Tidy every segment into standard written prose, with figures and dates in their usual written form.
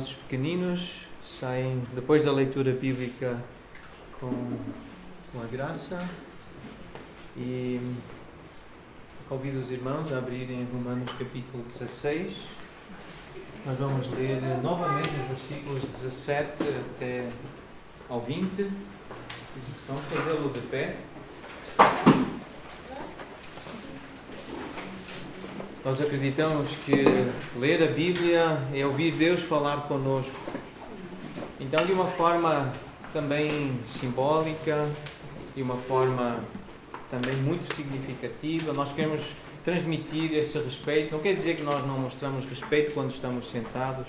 nossos pequeninos saem depois da leitura bíblica com a graça e convido os irmãos a abrirem Romanos capítulo 16. Nós vamos ler novamente os versículos 17 até ao 20. Vamos fazê-lo de pé. Nós acreditamos que ler a Bíblia é ouvir Deus falar connosco. Então, de uma forma também simbólica, de uma forma também muito significativa, nós queremos transmitir esse respeito. Não quer dizer que nós não mostramos respeito quando estamos sentados,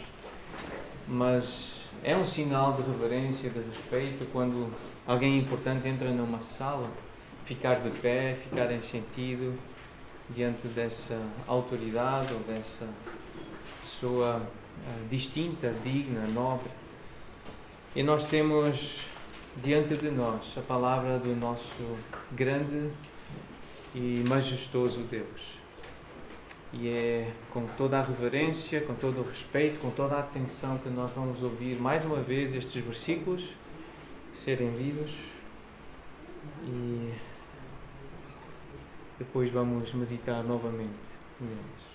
mas é um sinal de reverência, de respeito, quando alguém importante entra numa sala, ficar de pé, ficar em sentido diante dessa autoridade ou dessa pessoa distinta, digna, nobre. E nós temos diante de nós a palavra do nosso grande e majestoso Deus. E é com toda a reverência, com todo o respeito, com toda a atenção que nós vamos ouvir mais uma vez estes versículos serem lidos e depois vamos meditar novamente neles.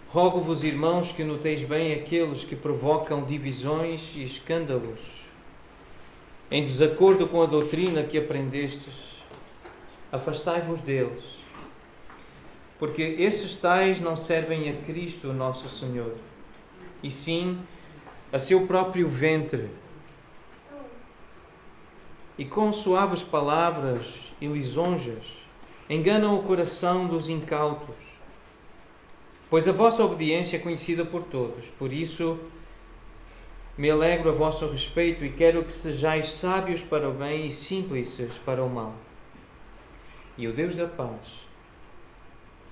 Rogo-vos, irmãos, que noteis bem aqueles que provocam divisões e escândalos, em desacordo com a doutrina que aprendestes. Afastai-vos deles, porque esses tais não servem a Cristo, nosso Senhor, e sim a seu próprio ventre. E com suaves palavras e lisonjas enganam o coração dos incautos. Pois a vossa obediência é conhecida por todos. Por isso me alegro a vosso respeito e quero que sejais sábios para o bem e simples para o mal. E o Deus da paz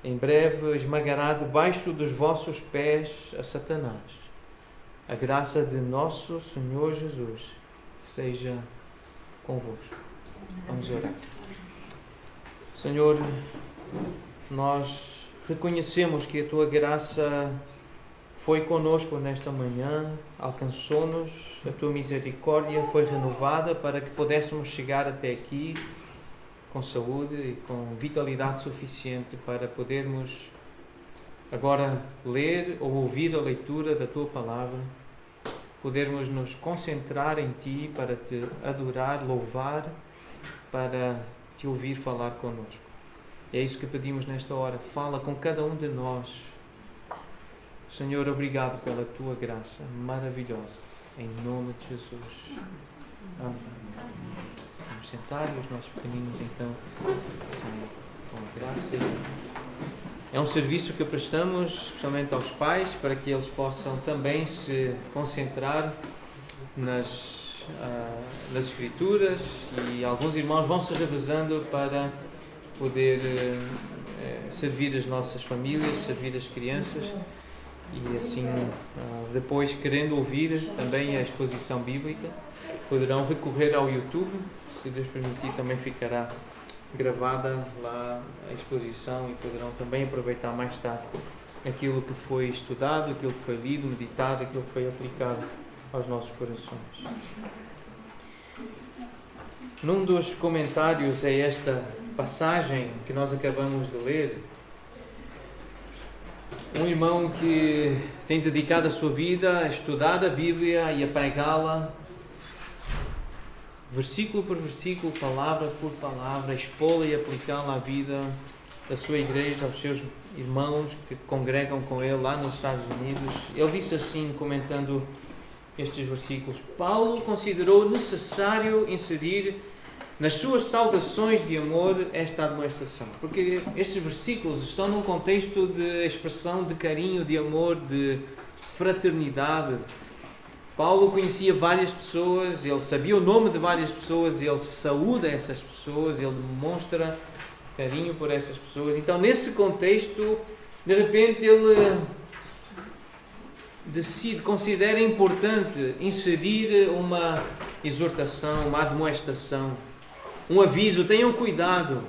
em breve esmagará debaixo dos vossos pés a Satanás. A graça de nosso Senhor Jesus seja convosco. Vamos orar. Senhor, nós reconhecemos que a Tua graça foi conosco nesta manhã, alcançou-nos, a Tua misericórdia foi renovada para que pudéssemos chegar até aqui com saúde e com vitalidade suficiente para podermos agora ler ou ouvir a leitura da Tua Palavra, podermos nos concentrar em Ti para Te adorar, louvar, para Te ouvir falar connosco. É isso que pedimos nesta hora. Fala com cada um de nós. Senhor, obrigado pela Tua graça maravilhosa. Em nome de Jesus. Amém. Vamos sentar e os nossos pequeninos então com a graça. É um serviço que prestamos especialmente aos pais para que eles possam também se concentrar nas Escrituras, e alguns irmãos vão se revezando para poder servir as nossas famílias, servir as crianças e assim depois, querendo ouvir também a exposição bíblica, poderão recorrer ao YouTube. Se Deus permitir, também ficará gravada lá a exposição e poderão também aproveitar mais tarde aquilo que foi estudado, aquilo que foi lido, meditado, aquilo que foi aplicado aos nossos corações. Num dos comentários a esta passagem que nós acabamos de ler, um irmão que tem dedicado a sua vida a estudar a Bíblia e a pregá-la versículo por versículo, palavra por palavra, expô-la e aplicá-la à vida da sua igreja, aos seus irmãos que congregam com ele lá nos Estados Unidos. Ele disse assim, comentando estes versículos: Paulo considerou necessário inserir nas suas saudações de amor esta admoestação, porque estes versículos estão num contexto de expressão de carinho, de amor, de fraternidade. Paulo conhecia várias pessoas, ele sabia o nome de várias pessoas, ele saúda essas pessoas, ele demonstra carinho por essas pessoas. Então, nesse contexto, de repente, ele considera importante inserir uma exortação, uma admoestação, um aviso: tenham cuidado,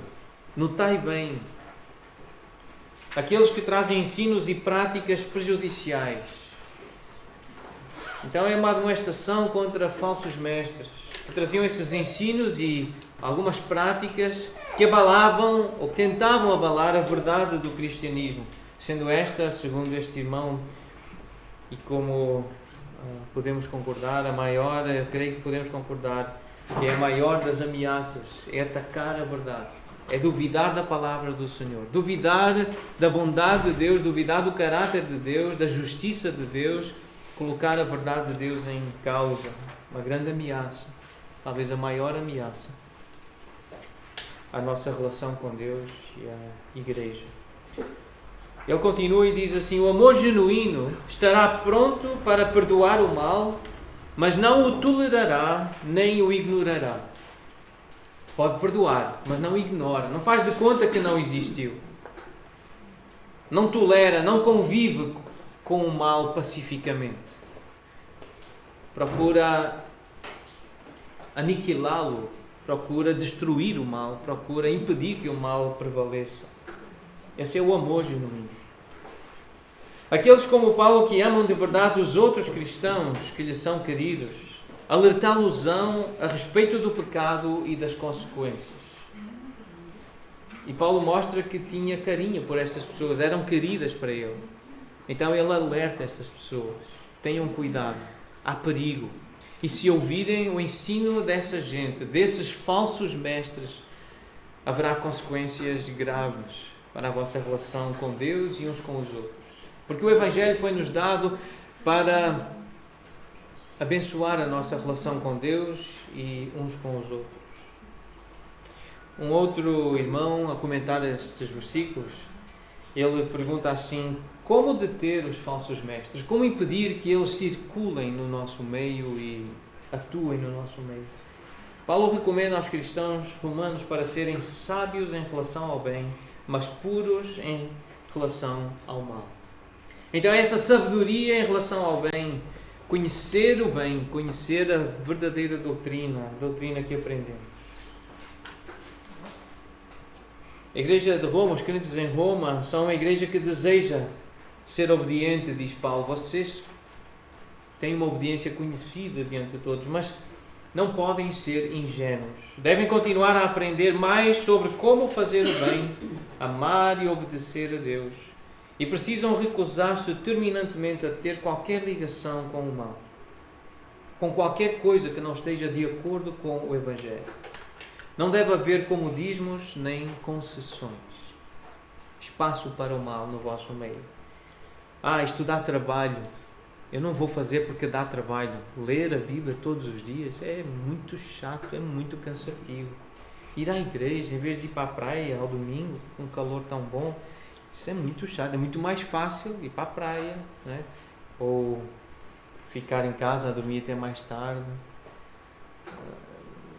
notai bem. aqueles que trazem ensinos e práticas prejudiciais. Então é uma admoestação contra falsos mestres, que traziam esses ensinos e algumas práticas que abalavam ou tentavam abalar a verdade do cristianismo, sendo esta, segundo este irmão, e como podemos concordar, a maior, eu creio que podemos concordar, que é a maior das ameaças, é atacar a verdade, é duvidar da palavra do Senhor, duvidar da bondade de Deus, duvidar do caráter de Deus, da justiça de Deus, colocar a verdade de Deus em causa. Uma grande ameaça, talvez a maior ameaça à nossa relação com Deus e à Igreja. Ele continua e diz assim: o amor genuíno estará pronto para perdoar o mal, mas não o tolerará nem o ignorará. Pode perdoar, mas não ignora, não faz de conta que não existiu. Não tolera, não convive com o mal pacificamente. Procura aniquilá-lo, procura destruir o mal, procura impedir que o mal prevaleça. Esse é o amor genuíno. Aqueles como Paulo que amam de verdade os outros cristãos que lhes são queridos, alertá-los-ão a respeito do pecado e das consequências. E Paulo mostra que tinha carinho por estas pessoas, eram queridas para ele. Então ele alerta estas pessoas: tenham cuidado, há perigo. E se ouvirem o ensino dessa gente, desses falsos mestres, haverá consequências graves para a vossa relação com Deus e uns com os outros. Porque o Evangelho foi-nos dado para abençoar a nossa relação com Deus e uns com os outros. Um outro irmão, a comentar estes versículos, ele pergunta assim: como deter os falsos mestres? Como impedir que eles circulem no nosso meio e atuem no nosso meio? Paulo recomenda aos cristãos romanos para serem sábios em relação ao bem, mas puros em relação ao mal. Então essa sabedoria em relação ao bem, conhecer o bem, conhecer a verdadeira doutrina, a doutrina que aprendemos. A igreja de Roma, os crentes em Roma, são uma igreja que deseja ser obediente, diz Paulo. Vocês têm uma obediência conhecida diante de todos, mas não podem ser ingênuos. Devem continuar a aprender mais sobre como fazer o bem, amar e obedecer a Deus. E precisam recusar-se terminantemente a ter qualquer ligação com o mal, com qualquer coisa que não esteja de acordo com o Evangelho. Não deve haver comodismos nem concessões. Espaço para o mal no vosso meio. Isto dá trabalho. Eu não vou fazer porque dá trabalho. Ler a Bíblia todos os dias é muito chato, é muito cansativo. Ir à igreja, em vez de ir para a praia ao domingo, com um calor tão bom, isso é muito chato. É muito mais fácil ir para a praia, né? Ou ficar em casa a dormir até mais tarde.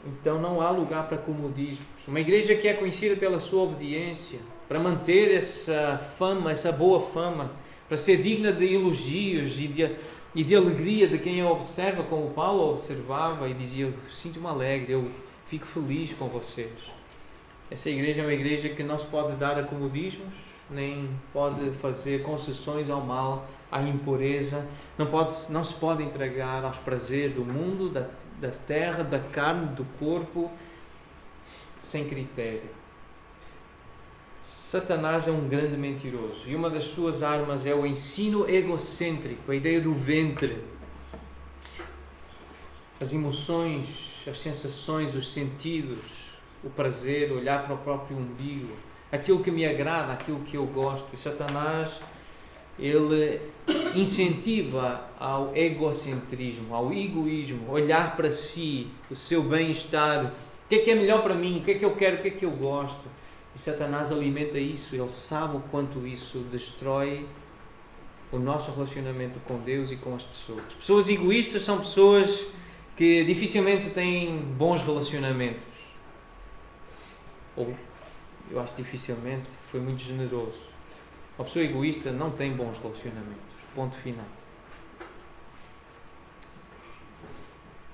Então não há lugar para comodismos. Uma igreja que é conhecida pela sua obediência, para manter essa fama, essa boa fama, para ser digna de elogios e de alegria de quem a observa, como Paulo observava e dizia: eu sinto-me alegre, eu fico feliz com vocês. Essa igreja é uma igreja que não se pode dar a comodismos, nem pode fazer concessões ao mal, à impureza, não se pode entregar aos prazeres do mundo, da terra, da carne, do corpo, sem critério. Satanás é um grande mentiroso e uma das suas armas é o ensino egocêntrico, a ideia do ventre. As emoções, as sensações, os sentidos, o prazer, olhar para o próprio umbigo, aquilo que me agrada, aquilo que eu gosto. E Satanás, ele incentiva ao egocentrismo, ao egoísmo, olhar para si, o seu bem-estar, o que é melhor para mim, o que é que eu quero, o que é que eu gosto. E Satanás alimenta isso, ele sabe o quanto isso destrói o nosso relacionamento com Deus e com as pessoas. Pessoas egoístas são pessoas que dificilmente têm bons relacionamentos. Ou, eu acho dificilmente, foi muito generoso. Uma pessoa egoísta não tem bons relacionamentos. Ponto final.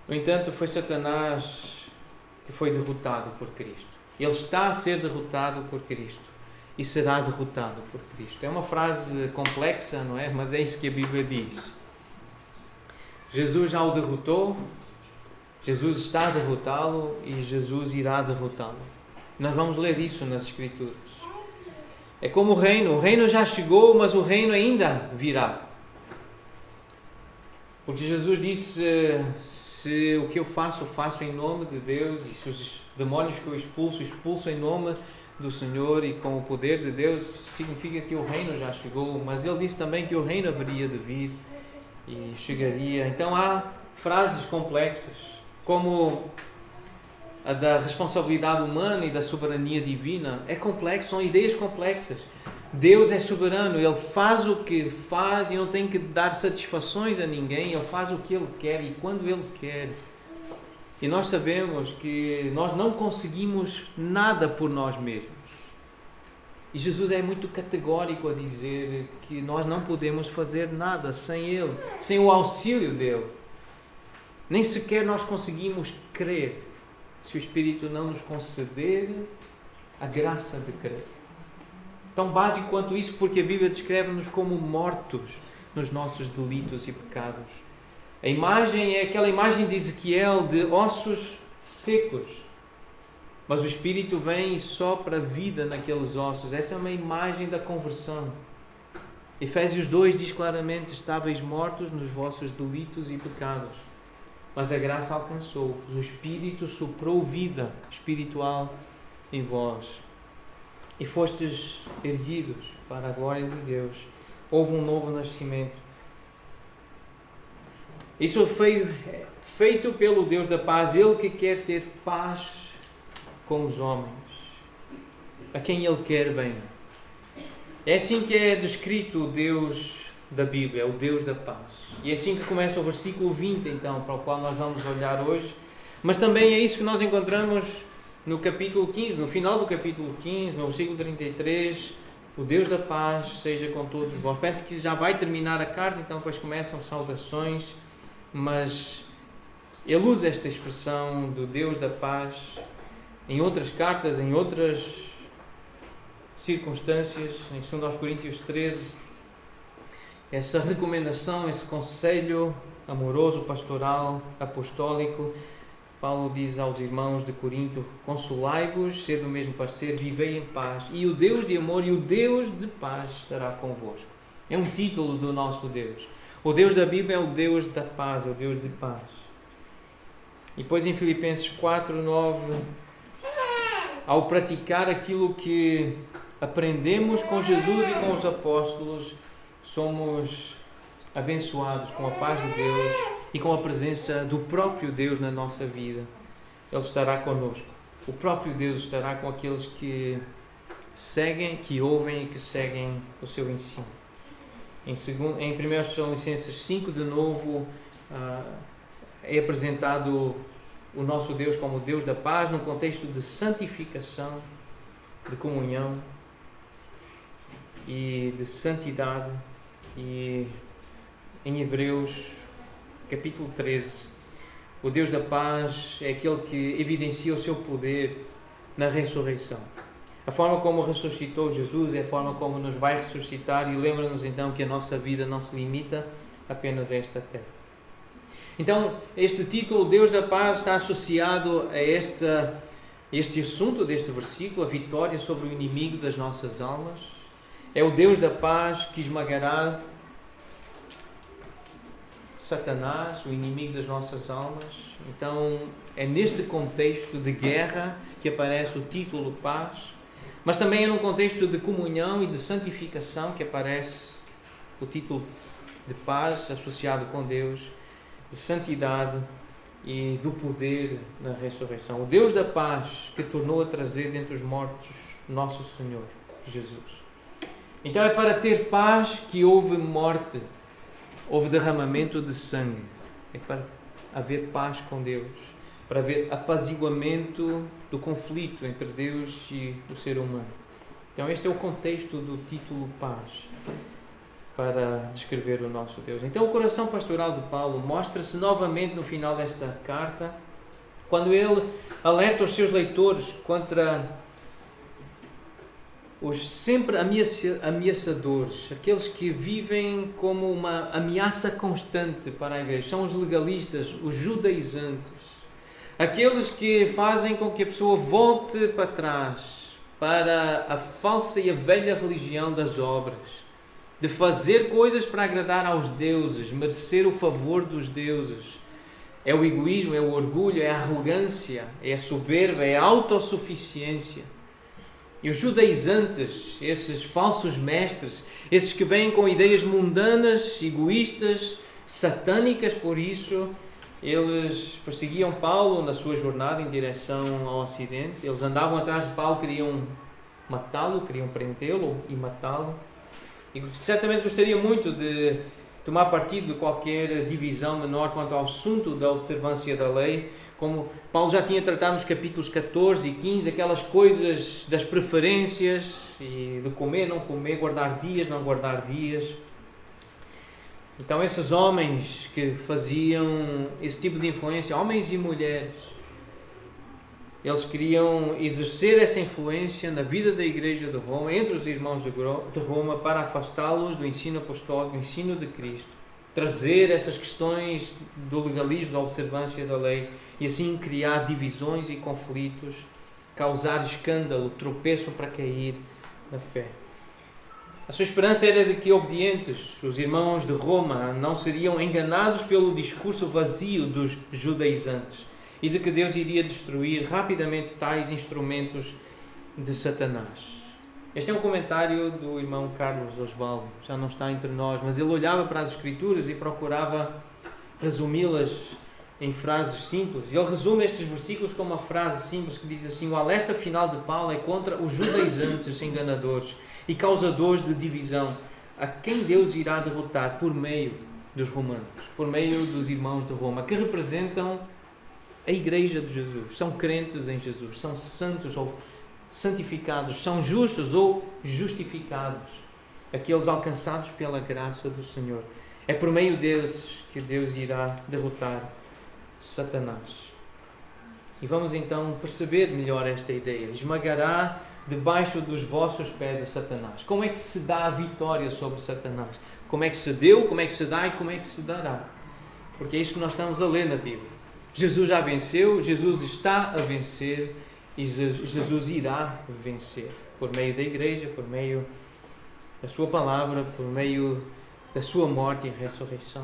No entanto, foi Satanás que foi derrotado por Cristo. Ele está a ser derrotado por Cristo. e será derrotado por Cristo. É uma frase complexa, não é? Mas é isso que a Bíblia diz. Jesus já o derrotou, Jesus está a derrotá-lo e Jesus irá derrotá-lo. Nós vamos ler isso nas Escrituras. É como o reino já chegou, mas o reino ainda virá. Porque Jesus disse, se o que eu faço em nome de Deus, e se os demónios que eu expulso em nome do Senhor e com o poder de Deus, significa que o reino já chegou. Mas Ele disse também que o reino haveria de vir e chegaria. Então há frases complexas, como a da responsabilidade humana e da soberania divina. É complexo, são ideias complexas. Deus é soberano, Ele faz o que faz e não tem que dar satisfações a ninguém. Ele faz o que Ele quer e quando Ele quer. E nós sabemos que nós não conseguimos nada por nós mesmos. E Jesus é muito categórico a dizer que nós não podemos fazer nada sem Ele, sem o auxílio dEle. Nem sequer nós conseguimos crer se o Espírito não nos conceder a graça de crer. Tão básico quanto isso, porque a Bíblia descreve-nos como mortos nos nossos delitos e pecados. A imagem é aquela imagem de Ezequiel de ossos secos. Mas o Espírito vem e sopra vida naqueles ossos. Essa é uma imagem da conversão. Efésios 2 diz claramente: estáveis mortos nos vossos delitos e pecados, mas a graça alcançou-vos. O Espírito soprou vida espiritual em vós. E fostes erguidos para a glória de Deus. Houve um novo nascimento. Isso foi feito pelo Deus da paz. Ele que quer ter paz com os homens, a quem Ele quer bem. É assim que é descrito o Deus da Bíblia, o Deus da paz. E é assim que começa o versículo 20, então, para o qual nós vamos olhar hoje. Mas também é isso que nós encontramos no capítulo 15, no final do capítulo 15, no versículo 33, o Deus da paz seja com todos vós. Parece que já vai terminar a carta, então depois começam saudações, mas ele usa esta expressão do Deus da paz em outras cartas, em outras circunstâncias. Em 2 Coríntios 13, essa recomendação, esse conselho amoroso, pastoral, apostólico, Paulo diz aos irmãos de Corinto: consolai-vos, sede do mesmo parecer, vivei em paz, e o Deus de amor e o Deus de paz estará convosco. É um título do nosso Deus. O Deus da Bíblia é o Deus da paz, é o Deus de paz. E depois em Filipenses 4:9, ao praticar aquilo que aprendemos com Jesus e com os apóstolos, somos abençoados com a paz de Deus e com a presença do próprio Deus na nossa vida. Ele estará connosco. O próprio Deus estará com aqueles que seguem, que ouvem e que seguem o seu ensino. Em 1 Tessalonicenses 5, de novo, é apresentado o nosso Deus como o Deus da paz, num contexto de santificação, de comunhão e de santidade. E em Hebreus capítulo 13, o Deus da paz é aquele que evidencia o seu poder na ressurreição. A forma como ressuscitou Jesus é a forma como nos vai ressuscitar, e lembra-nos então que a nossa vida não se limita apenas a esta terra. Então, este título, Deus da paz, está associado a este assunto deste versículo, a vitória sobre o inimigo das nossas almas. É o Deus da paz que esmagará Satanás, o inimigo das nossas almas. Então é neste contexto de guerra que aparece o título paz, mas também é num contexto de comunhão e de santificação que aparece o título de paz, associado com Deus, de santidade e do poder na ressurreição. O Deus da paz que tornou a trazer dentre os mortos nosso Senhor Jesus. Então é para ter paz que houve morte, houve derramamento de sangue. É para haver paz com Deus, para haver apaziguamento do conflito entre Deus e o ser humano. Então este é o contexto do título paz, para descrever o nosso Deus. Então o coração pastoral de Paulo mostra-se novamente no final desta carta, quando ele alerta os seus leitores contra os sempre ameaçadores, aqueles que vivem como uma ameaça constante para a igreja, são os legalistas, os judaizantes, aqueles que fazem com que a pessoa volte para trás, para a falsa e a velha religião das obras, de fazer coisas para agradar aos deuses, merecer o favor dos deuses. É o egoísmo, é o orgulho, é a arrogância, é a soberba, é a autossuficiência. E os judaizantes, esses falsos mestres, esses que vêm com ideias mundanas, egoístas, satânicas, por isso, eles perseguiam Paulo na sua jornada em direção ao Ocidente. Eles andavam atrás de Paulo, queriam matá-lo, queriam prendê-lo e matá-lo. E certamente gostariam muito de tomar partido de qualquer divisão menor quanto ao assunto da observância da lei, como Paulo já tinha tratado nos capítulos 14 e 15, aquelas coisas das preferências e de comer, não comer, guardar dias, não guardar dias. Então esses homens que faziam esse tipo de influência, homens e mulheres, eles queriam exercer essa influência na vida da Igreja de Roma, entre os irmãos de Roma, para afastá-los do ensino apostólico, do ensino de Cristo, trazer essas questões do legalismo, da observância da lei, e assim criar divisões e conflitos, causar escândalo, tropeço para cair na fé. A sua esperança era de que obedientes, os irmãos de Roma, não seriam enganados pelo discurso vazio dos judaizantes e de que Deus iria destruir rapidamente tais instrumentos de Satanás. Este é um comentário do irmão Carlos Osvaldo, já não está entre nós, mas ele olhava para as Escrituras e procurava resumi-las em frases simples. Ele resume estes versículos com uma frase simples que diz assim: o alerta final de Paulo é contra os judaizantes enganadores e causadores de divisão, a quem Deus irá derrotar por meio dos romanos, por meio dos irmãos de Roma, que representam a Igreja de Jesus. São crentes em Jesus, são santos ou santificados, são justos ou justificados, aqueles alcançados pela graça do Senhor. É por meio desses que Deus irá derrotar Satanás. E vamos então perceber melhor esta ideia. Esmagará debaixo dos vossos pés a Satanás. Como é que se dá a vitória sobre Satanás? Como é que se deu, como é que se dá e como é que se dará? Porque é isso que nós estamos a ler na Bíblia. Jesus já venceu, Jesus está a vencer e Jesus irá vencer por meio da Igreja, por meio da sua palavra, por meio da sua morte e ressurreição.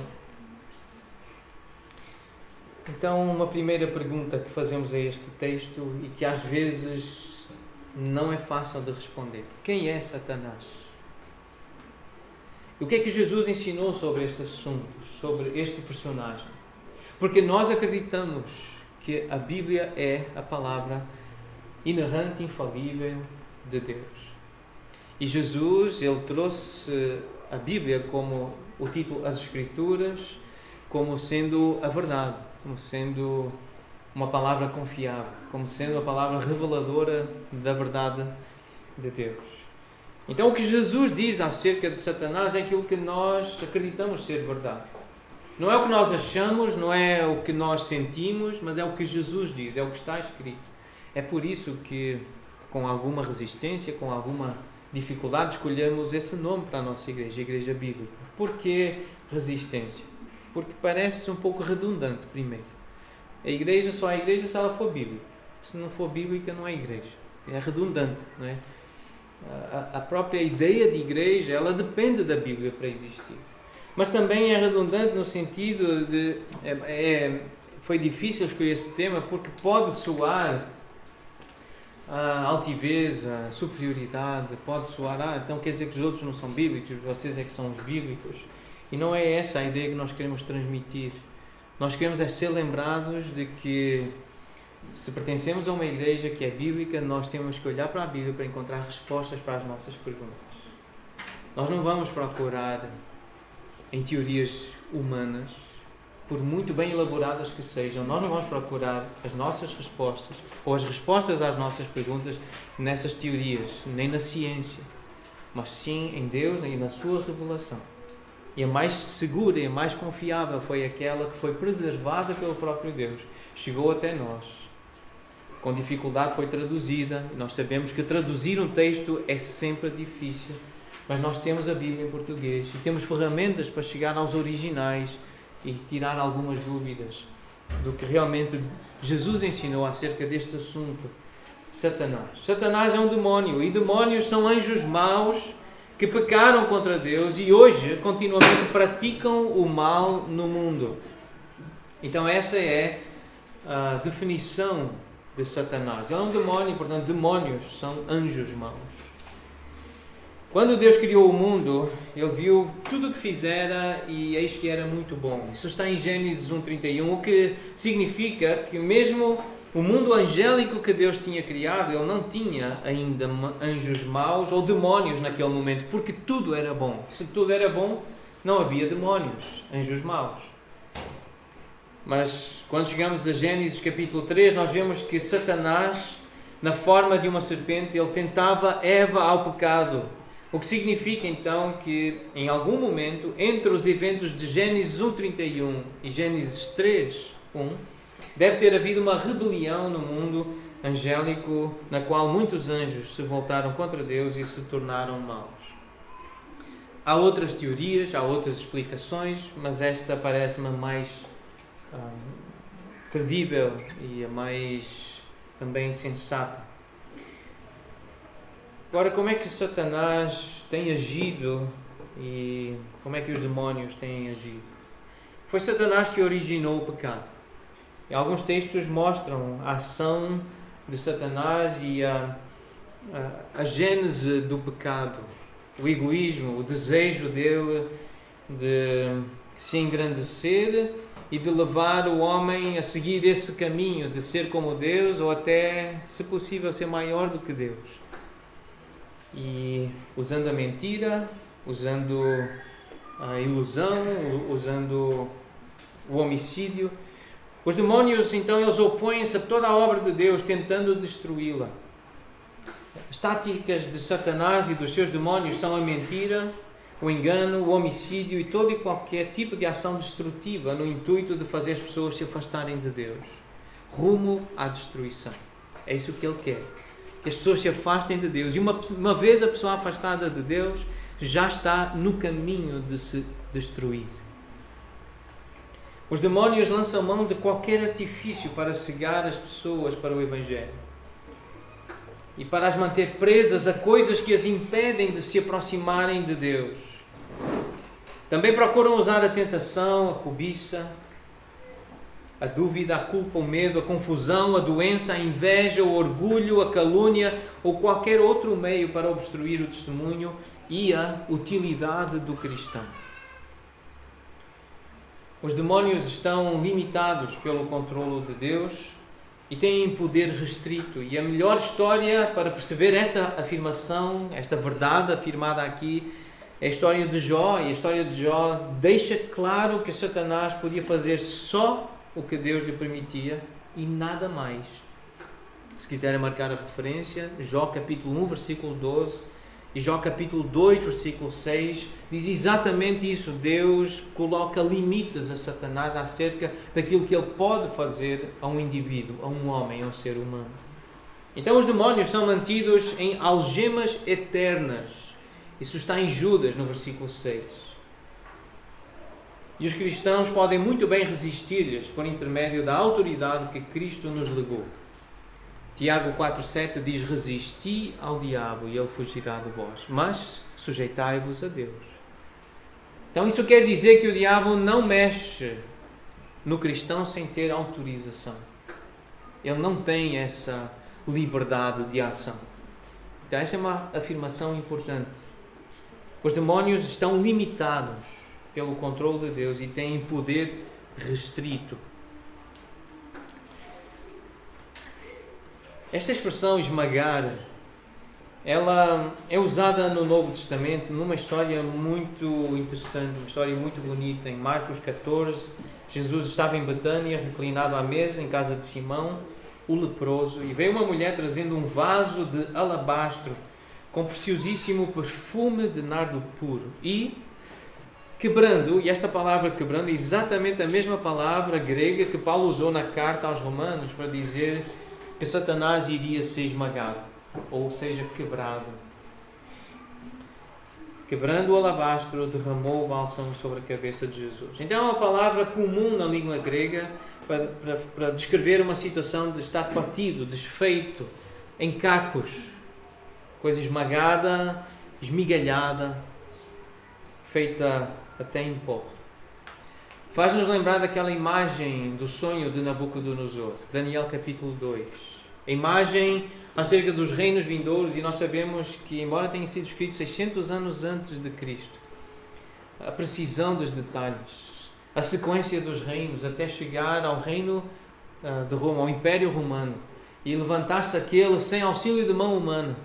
Então, uma primeira pergunta que fazemos a este texto e que às vezes não é fácil de responder: quem é Satanás? E o que é que Jesus ensinou sobre este assunto, sobre este personagem? Porque nós acreditamos que a Bíblia é a palavra inerrante, infalível de Deus. E Jesus, ele trouxe a Bíblia como o título, as Escrituras, como sendo a verdade, como sendo uma palavra confiável, como sendo a palavra reveladora da verdade de Deus. Então o que Jesus diz acerca de Satanás é aquilo que nós acreditamos ser verdade. Não é o que nós achamos, não é o que nós sentimos, mas é o que Jesus diz, é o que está escrito. É por isso que, com alguma resistência, com alguma dificuldade, escolhemos esse nome para a nossa igreja, a Igreja Bíblica. Por que resistência? Porque parece um pouco redundante, primeiro. A igreja só é igreja se ela for bíblica. Se não for bíblica, não é igreja. É redundante, não é? A própria ideia de igreja, ela depende da Bíblia para existir. Mas também é redundante no sentido de... foi difícil escolher esse tema porque pode soar a altivez, a superioridade, pode soar, então quer dizer que os outros não são bíblicos, vocês é que são os bíblicos. E não é essa a ideia que nós queremos transmitir. Nós queremos é ser lembrados de que se pertencemos a uma igreja que é bíblica, nós temos que olhar para a Bíblia para encontrar respostas para as nossas perguntas. Nós não vamos procurar em teorias humanas, por muito bem elaboradas que sejam, nós não vamos procurar as nossas respostas ou as respostas às nossas perguntas nessas teorias, nem na ciência, mas sim em Deus e na sua revelação. E a mais segura e a mais confiável foi aquela que foi preservada pelo próprio Deus, chegou até nós. com dificuldade foi traduzida. Nós sabemos que traduzir um texto é sempre difícil, mas nós temos a Bíblia em português e temos ferramentas para chegar aos originais e tirar algumas dúvidas do que realmente Jesus ensinou acerca deste assunto. Satanás é um demónio, e demónios são anjos maus que pecaram contra Deus e hoje continuamente praticam o mal no mundo. Então essa é a definição de Satanás. Ele é um demónio, portanto demónios são anjos maus. Quando Deus criou o mundo, Ele viu tudo o que fizera e eis que era muito bom. Isso está em Gênesis 1:31, o que significa que mesmo o mundo angélico que Deus tinha criado, Ele não tinha ainda anjos maus ou demónios naquele momento, porque tudo era bom. Se tudo era bom, não havia demónios, anjos maus. Mas quando chegamos a Gênesis capítulo 3, nós vemos que Satanás, na forma de uma serpente, ele tentava Eva ao pecado. O que significa então que em algum momento, entre os eventos de Gênesis 1:31 e Gênesis 3:1, deve ter havido uma rebelião no mundo angélico, na qual muitos anjos se voltaram contra Deus e se tornaram maus. Há outras teorias, há outras explicações, mas esta parece-me a mais credível e a mais também sensata. Agora, como é que Satanás tem agido e como é que os demónios têm agido? Foi Satanás que originou o pecado. E alguns textos mostram a ação de Satanás e a gênese do pecado, o egoísmo, o desejo dele de se engrandecer e de levar o homem a seguir esse caminho de ser como Deus ou até, se possível, ser maior do que Deus. E usando a mentira, usando a ilusão, usando o homicídio, os demónios, então, eles opõem-se a toda a obra de Deus, tentando destruí-la. As táticas de Satanás e dos seus demónios são a mentira, o engano, o homicídio e todo e qualquer tipo de ação destrutiva no intuito de fazer as pessoas se afastarem de Deus, rumo à destruição. É isso que ele quer. Que as pessoas se afastem de Deus. E uma vez a pessoa afastada de Deus, já está no caminho de se destruir. Os demónios lançam mão de qualquer artifício para cegar as pessoas para o Evangelho e para as manter presas a coisas que as impedem de se aproximarem de Deus. Também procuram usar a tentação, a cobiça, a dúvida, a culpa, o medo, a confusão, a doença, a inveja, o orgulho, a calúnia ou qualquer outro meio para obstruir o testemunho e a utilidade do cristão. Os demónios estão limitados pelo controlo de Deus e têm poder restrito. E a melhor história para perceber esta afirmação, esta verdade afirmada aqui, é a história de Jó. E a história de Jó deixa claro que Satanás podia fazer só o que Deus lhe permitia e nada mais. Se quiserem marcar a referência, Jó capítulo 1, versículo 12 e Jó capítulo 2, versículo 6, diz exatamente isso. Deus coloca limites a Satanás acerca daquilo que ele pode fazer a um indivíduo, a um homem, a um ser humano. Então os demónios são mantidos em algemas eternas. Isso está em Judas, no versículo 6. E os cristãos podem muito bem resistir-lhes por intermédio da autoridade que Cristo nos legou. Tiago 4,7 diz: resisti ao diabo e ele fugirá de vós, mas sujeitai-vos a Deus. Então isso quer dizer que o diabo não mexe no cristão sem ter autorização. Ele não tem essa liberdade de ação. Então essa é uma afirmação importante. Os demónios estão limitados pelo controle de Deus e têm poder restrito. Esta expressão esmagar, ela é usada no Novo Testamento numa história muito interessante, uma história muito bonita. Em Marcos 14, Jesus estava em Betânia, reclinado à mesa em casa de Simão, o leproso, e veio uma mulher trazendo um vaso de alabastro com preciosíssimo perfume de nardo puro e quebrando, e esta palavra quebrando é exatamente a mesma palavra grega que Paulo usou na carta aos Romanos para dizer que Satanás iria ser esmagado, ou seja, quebrado. Quebrando o alabastro, derramou o bálsamo sobre a cabeça de Jesus. Então é uma palavra comum na língua grega para descrever uma situação de estar partido, desfeito, em cacos, coisa esmagada, esmigalhada, feita até em pó. Faz-nos lembrar daquela imagem do sonho de Nabucodonosor, Daniel capítulo 2. A imagem acerca dos reinos vindouros, e nós sabemos que, embora tenha sido escrito 600 anos antes de Cristo, a precisão dos detalhes, a sequência dos reinos, até chegar ao reino de Roma, ao Império Romano, e levantar-se aquele sem auxílio de mão humana,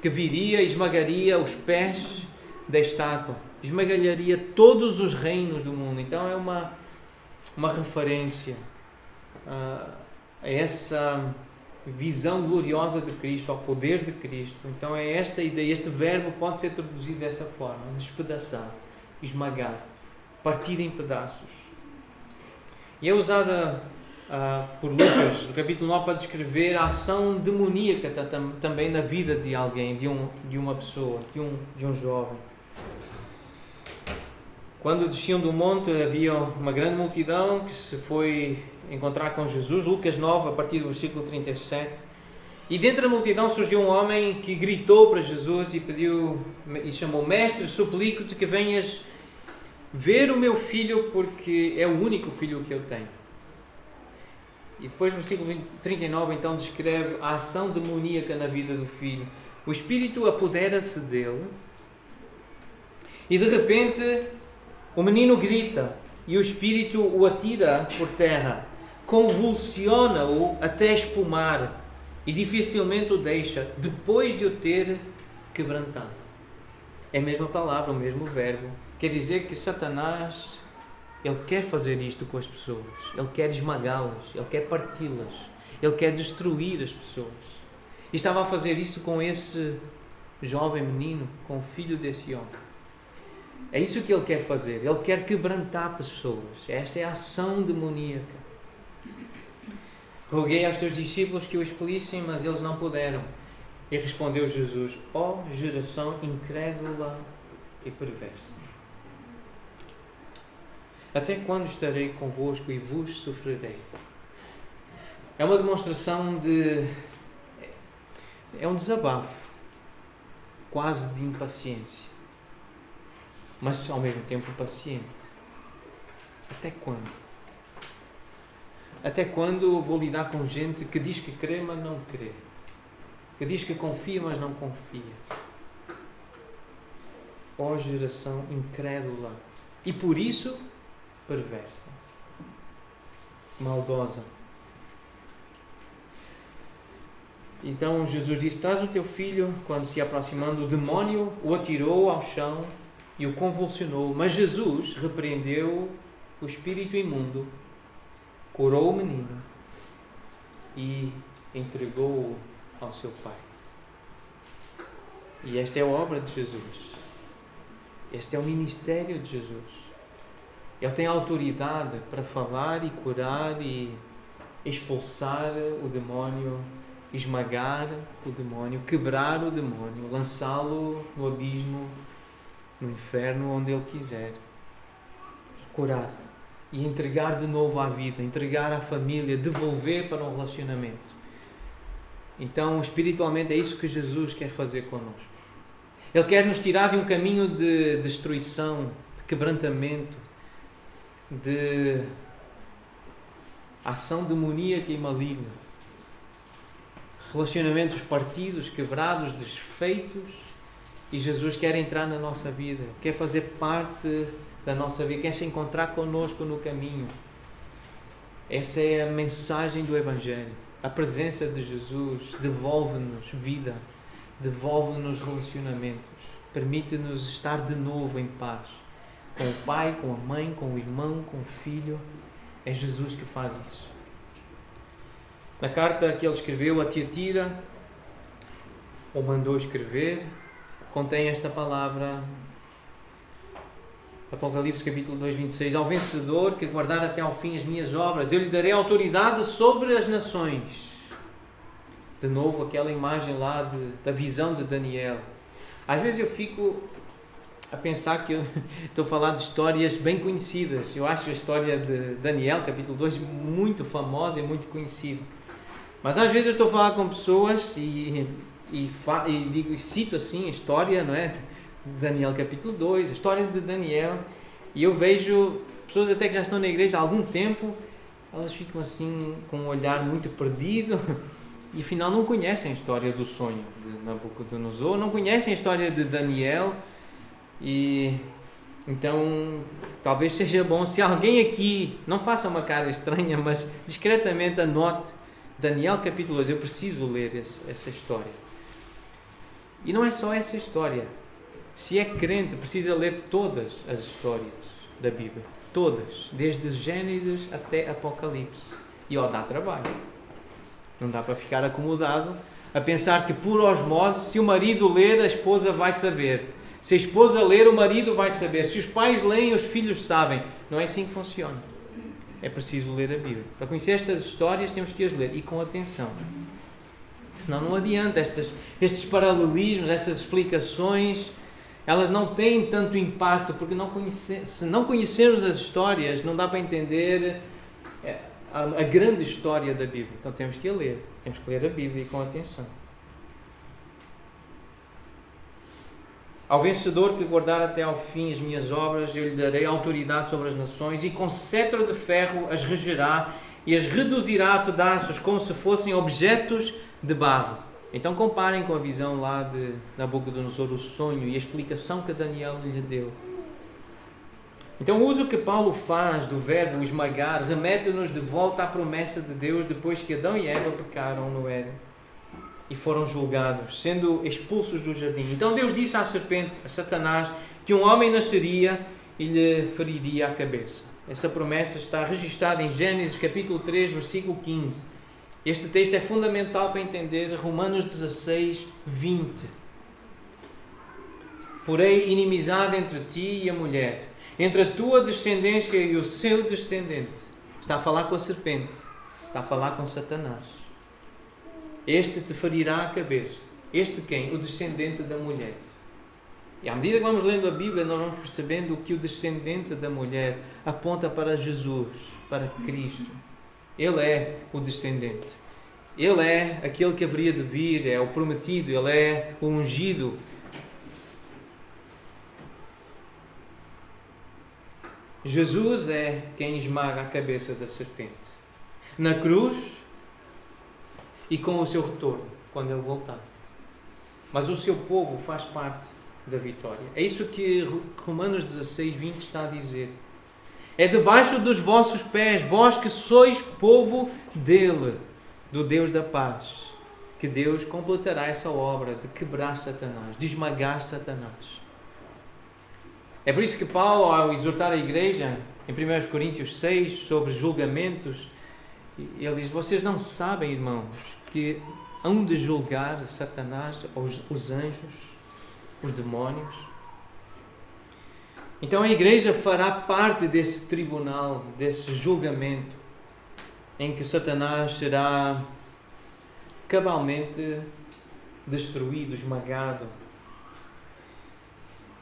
que viria e esmagaria os pés da estátua, esmagalharia todos os reinos do mundo. Então é uma referência a essa visão gloriosa de Cristo, ao poder de Cristo. Então é esta ideia, este verbo pode ser traduzido dessa forma: despedaçar, esmagar, partir em pedaços. E é usada por Lucas, no capítulo 9, para descrever a ação demoníaca também na vida de alguém, de uma pessoa, de um jovem. Quando desciam do monte, havia uma grande multidão que se foi encontrar com Jesus. Lucas 9, a partir do versículo 37. E dentro da multidão surgiu um homem que gritou para Jesus e pediu, e chamou: Mestre, suplico-te que venhas ver o meu filho, porque é o único filho que eu tenho. E depois o versículo 39 então descreve a ação demoníaca na vida do filho. O espírito apodera-se dele e de repente o menino grita e o espírito o atira por terra, convulsiona-o até espumar e dificilmente o deixa, depois de o ter quebrantado. É a mesma palavra, o mesmo verbo. Quer dizer que Satanás, ele quer fazer isto com as pessoas. Ele quer esmagá-las, ele quer parti-las, ele quer destruir as pessoas. E estava a fazer isso com esse jovem menino, com o filho desse homem. É isso que ele quer fazer. Ele quer quebrantar pessoas. Esta é a ação demoníaca. Roguei aos teus discípulos que o expelissem, mas eles não puderam. E respondeu Jesus: ó geração incrédula e perversa, até quando estarei convosco e vos sofrerei? É uma demonstração é um desabafo, quase de impaciência, mas ao mesmo tempo paciente. Até quando? Até quando vou lidar com gente que diz que crê, mas não crê? Que diz que confia, mas não confia? Ó geração incrédula e por isso perversa, maldosa. Então Jesus disse: traz o teu filho. Quando se aproximando, o demónio o atirou ao chão e o convulsionou. Mas Jesus repreendeu o espírito imundo, curou o menino e entregou-o ao seu pai. E esta é a obra de Jesus. Este é o ministério de Jesus. Ele tem autoridade para falar e curar e expulsar o demónio, esmagar o demónio, quebrar o demónio, lançá-lo no abismo, no inferno, onde ele quiser. Curar e entregar de novo à vida, entregar à família, devolver para um relacionamento. Então, espiritualmente, é isso que Jesus quer fazer connosco. Ele quer nos tirar de um caminho de destruição, de quebrantamento, de ação demoníaca e maligna. Relacionamentos partidos, quebrados, desfeitos. E Jesus quer entrar na nossa vida, quer fazer parte da nossa vida, quer se encontrar conosco no caminho. Essa é a mensagem do Evangelho. A presença de Jesus devolve-nos vida, devolve-nos relacionamentos, permite-nos estar de novo em paz, com o pai, com a mãe, com o irmão, com o filho. É Jesus que faz isso. Na carta que ele escreveu a Tiatira, ou mandou escrever, contém esta palavra, Apocalipse capítulo 2, 26. Ao vencedor que guardar até ao fim as minhas obras, eu lhe darei autoridade sobre as nações. de novo aquela imagem lá da visão de Daniel. Às vezes eu fico a pensar que eu estou a falar de histórias bem conhecidas. Eu acho a história de Daniel, capítulo 2, muito famosa e muito conhecida. Mas às vezes eu estou a falar com pessoas e cito assim a história, não é? De Daniel capítulo 2, a história de Daniel, e eu vejo pessoas até que já estão na igreja há algum tempo, elas ficam assim com um olhar muito perdido e afinal não conhecem a história do sonho de Nabucodonosor, não conhecem a história de Daniel. E então talvez seja bom se alguém aqui, não faça uma cara estranha, mas discretamente anote Daniel capítulo 2, eu preciso ler essa história. E não é só essa história. Se é crente, precisa ler todas as histórias da Bíblia. Todas. Desde Gênesis até Apocalipse. E dá trabalho. Não dá para ficar acomodado a pensar que por osmose, se o marido ler, a esposa vai saber. Se a esposa ler, o marido vai saber. Se os pais leem, os filhos sabem. Não é assim que funciona. É preciso ler a Bíblia. Para conhecer estas histórias, temos que as ler. E com atenção. Senão não adianta. Estes paralelismos, estas explicações, elas não têm tanto impacto. Porque se não conhecermos as histórias, não dá para entender a grande história da Bíblia. Então temos que a ler. Temos que ler a Bíblia e com atenção. Ao vencedor que guardar até ao fim as minhas obras, eu lhe darei autoridade sobre as nações, e com cetro de ferro as regerá e as reduzirá a pedaços, como se fossem objetos de barro. Então comparem com a visão lá de Nabucodonosor, o sonho e a explicação que Daniel lhe deu. Então o uso que Paulo faz do verbo esmagar remete-nos de volta à promessa de Deus depois que Adão e Eva pecaram no Éden e foram julgados, sendo expulsos do jardim. Então Deus disse à serpente, a Satanás, que um homem nasceria e lhe feriria a cabeça. Essa promessa está registada em Gênesis capítulo 3, versículo 15. Este texto é fundamental para entender Romanos 16, 20. Porém, inimizade entre ti e a mulher, entre a tua descendência e o seu descendente. Está a falar com a serpente, está a falar com Satanás. Este te ferirá a cabeça. Este quem? O descendente da mulher. E à medida que vamos lendo a Bíblia, nós vamos percebendo que o descendente da mulher aponta para Jesus, para Cristo. Ele é o descendente. Ele é aquele que haveria de vir, é o prometido, ele é o ungido. Jesus é quem esmaga a cabeça da serpente. Na cruz, e com o seu retorno, quando ele voltar. Mas o seu povo faz parte da vitória. É isso que Romanos 16, 20 está a dizer. É debaixo dos vossos pés, vós que sois povo dele, do Deus da paz, que Deus completará essa obra de quebrar Satanás, de esmagar Satanás. É por isso que Paulo, ao exortar a igreja, em 1 Coríntios 6, sobre julgamentos, ele diz, vocês não sabem, irmãos, que hão de julgar Satanás, os anjos, os demónios. Então a igreja fará parte desse tribunal, desse julgamento, em que Satanás será cabalmente destruído, esmagado.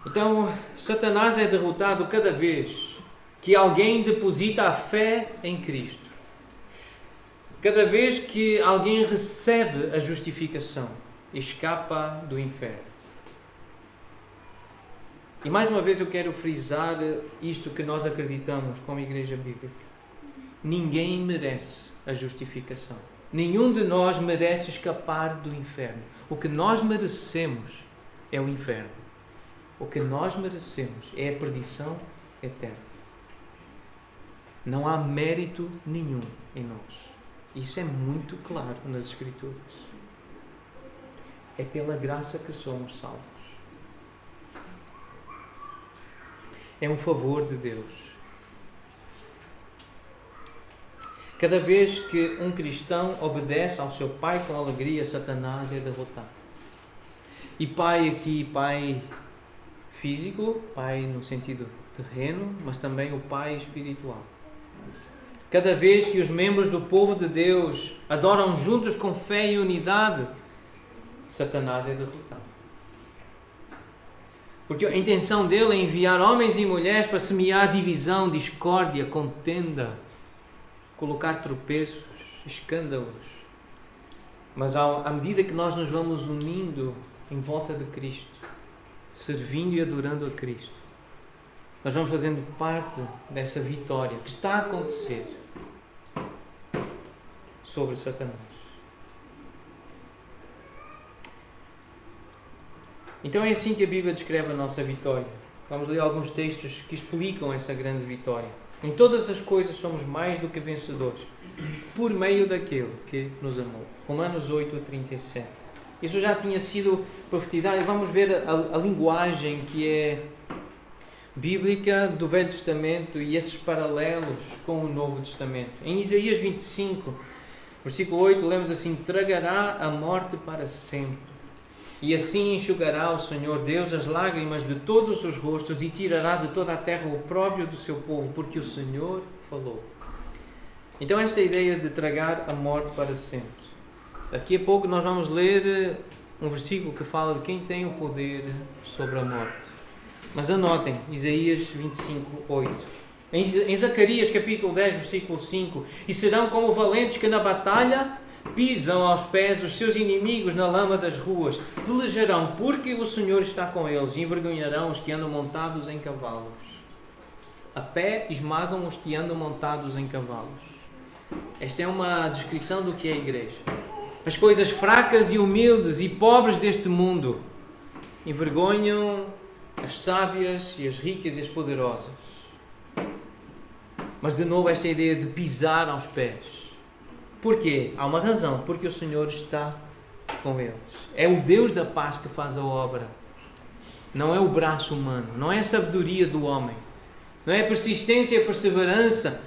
Então Satanás é derrotado cada vez que alguém deposita a fé em Cristo. Cada vez que alguém recebe a justificação, escapa do inferno. E mais uma vez eu quero frisar isto que nós acreditamos como Igreja Bíblica. Ninguém merece a justificação. Nenhum de nós merece escapar do inferno. O que nós merecemos é o inferno. O que nós merecemos é a perdição eterna. Não há mérito nenhum em nós. Isso é muito claro nas Escrituras. É pela graça que somos salvos. É um favor de Deus. Cada vez que um cristão obedece ao seu pai com alegria, Satanás é derrotado. E pai aqui, pai físico, pai no sentido terreno, mas também o pai espiritual. Cada vez que os membros do povo de Deus adoram juntos com fé e unidade, Satanás é derrotado. Porque a intenção dele é enviar homens e mulheres para semear divisão, discórdia, contenda, colocar tropeços, escândalos. Mas à medida que nós nos vamos unindo em volta de Cristo, servindo e adorando a Cristo, nós vamos fazendo parte dessa vitória que está a acontecer sobre Satanás. Então é assim que a Bíblia descreve a nossa vitória. Vamos ler alguns textos que explicam essa grande vitória. Em todas as coisas somos mais do que vencedores, por meio daquele que nos amou. Romanos 8:37. Isso já tinha sido profetizado. Vamos ver a linguagem que é bíblica do Velho Testamento e esses paralelos com o Novo Testamento. Em Isaías 25, versículo 8, lemos assim: tragará a morte para sempre. E assim enxugará o Senhor Deus as lágrimas de todos os rostos e tirará de toda a terra o opróbrio do seu povo, porque o Senhor falou. Então essa ideia de tragar a morte para sempre. Daqui a pouco nós vamos ler um versículo que fala de quem tem o poder sobre a morte. Mas anotem, Isaías 25, 8. Em Zacarias capítulo 10, versículo 5. E serão como valentes que na batalha pisam aos pés os seus inimigos na lama das ruas. Pelejarão porque o Senhor está com eles e envergonharão os que andam montados em cavalos. A pé esmagam os que andam montados em cavalos. Esta é uma descrição do que é a igreja. As coisas fracas e humildes e pobres deste mundo envergonham as sábias e as ricas e as poderosas. Mas de novo esta ideia de pisar aos pés. Porquê? Há uma razão. Porque o Senhor está com eles. É o Deus da paz que faz a obra. Não é o braço humano. Não é a sabedoria do homem. Não é a persistência e a perseverança.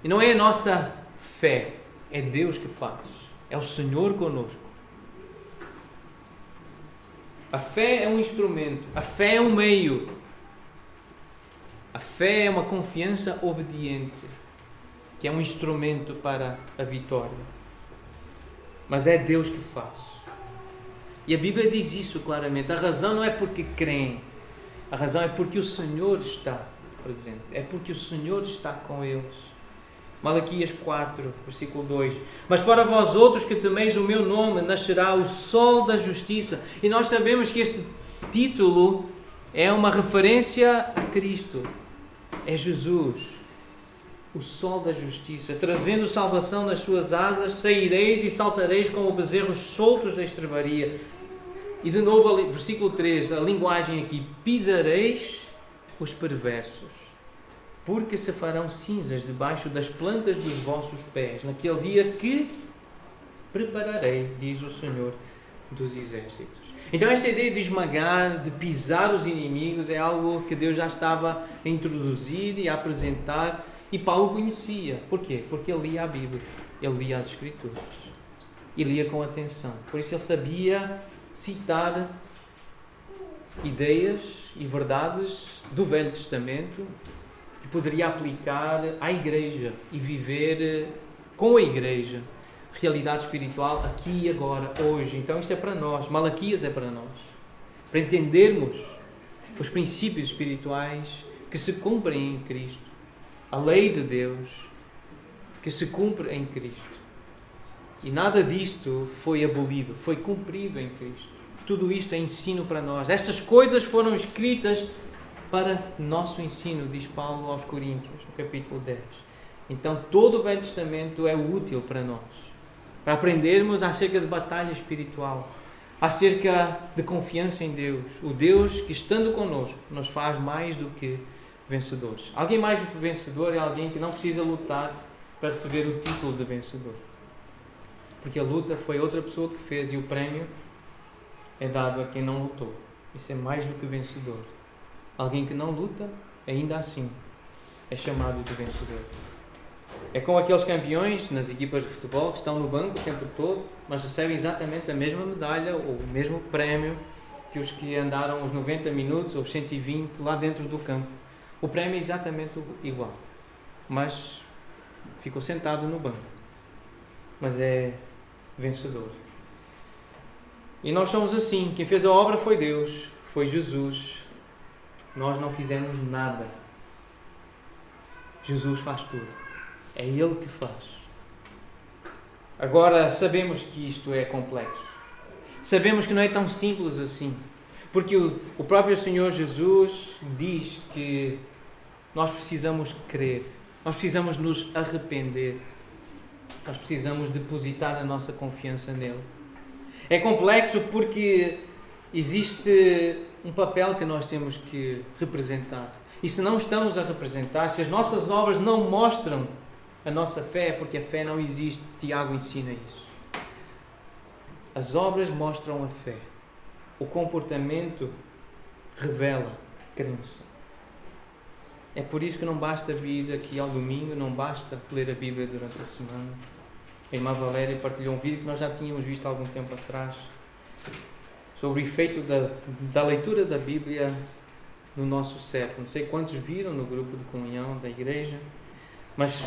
E não é a nossa fé. É Deus que faz. É o Senhor conosco. A fé é um instrumento. A fé é um meio. A fé é uma confiança obediente, que é um instrumento para a vitória. Mas é Deus que faz. E a Bíblia diz isso claramente. A razão não é porque creem. A razão é porque o Senhor está presente. É porque o Senhor está com eles. Malaquias 4, versículo 2. Mas para vós outros que temeis o meu nome, nascerá o sol da justiça. E nós sabemos que este título é uma referência a Cristo. É Jesus, o sol da justiça. Trazendo salvação nas suas asas, saireis e saltareis como bezerros soltos da estrebaria. E de novo, versículo 3, a linguagem aqui. Pisareis os perversos, porque se farão cinzas debaixo das plantas dos vossos pés, naquele dia que prepararei, diz o Senhor dos Exércitos. Então esta ideia de esmagar, de pisar os inimigos, é algo que Deus já estava a introduzir e a apresentar, e Paulo conhecia. Porquê? Porque ele lia a Bíblia, ele lia as Escrituras, e lia com atenção. Por isso ele sabia citar ideias e verdades do Velho Testamento que poderia aplicar à igreja e viver com a igreja realidade espiritual aqui e agora, hoje. Então isto é para nós. Malaquias é para nós, para entendermos os princípios espirituais que se cumprem em Cristo, a lei de Deus que se cumpre em Cristo. E nada disto foi abolido, foi cumprido em Cristo. Tudo isto é ensino para nós. Estas coisas foram escritas para nosso ensino, diz Paulo aos Coríntios, no capítulo 10. Então todo o Velho Testamento é útil para nós, para aprendermos acerca de batalha espiritual, acerca de confiança em Deus, o Deus que, estando connosco, nos faz mais do que vencedores. Alguém mais do que vencedor é alguém que não precisa lutar para receber o título de vencedor, porque a luta foi outra pessoa que fez e o prémio é dado a quem não lutou. Isso é mais do que vencedor. Alguém que não luta, ainda assim, é chamado de vencedor. É como aqueles campeões nas equipas de futebol que estão no banco o tempo todo, mas recebem exatamente a mesma medalha ou o mesmo prémio que os que andaram os 90 minutos ou os 120 lá dentro do campo. O prémio é exatamente igual, mas ficou sentado no banco, mas é vencedor. E nós somos assim. Quem fez a obra foi Deus, foi Jesus. Nós não fizemos nada. Jesus faz tudo. É Ele que faz. Agora, sabemos que isto é complexo. Sabemos que não é tão simples assim. Porque o próprio Senhor Jesus diz que nós precisamos crer. Nós precisamos nos arrepender. Nós precisamos depositar a nossa confiança nele. É complexo porque existe um papel que nós temos que representar. E se não estamos a representar, se as nossas obras não mostram a nossa fé, é porque a fé não existe. Tiago ensina isso. As obras mostram a fé. O comportamento revela crença. É por isso que não basta vir aqui ao domingo, não basta ler a Bíblia durante a semana. A irmã Valéria partilhou um vídeo que nós já tínhamos visto há algum tempo atrás sobre o efeito da leitura da Bíblia no nosso cérebro. Não sei quantos viram no grupo de comunhão da igreja, mas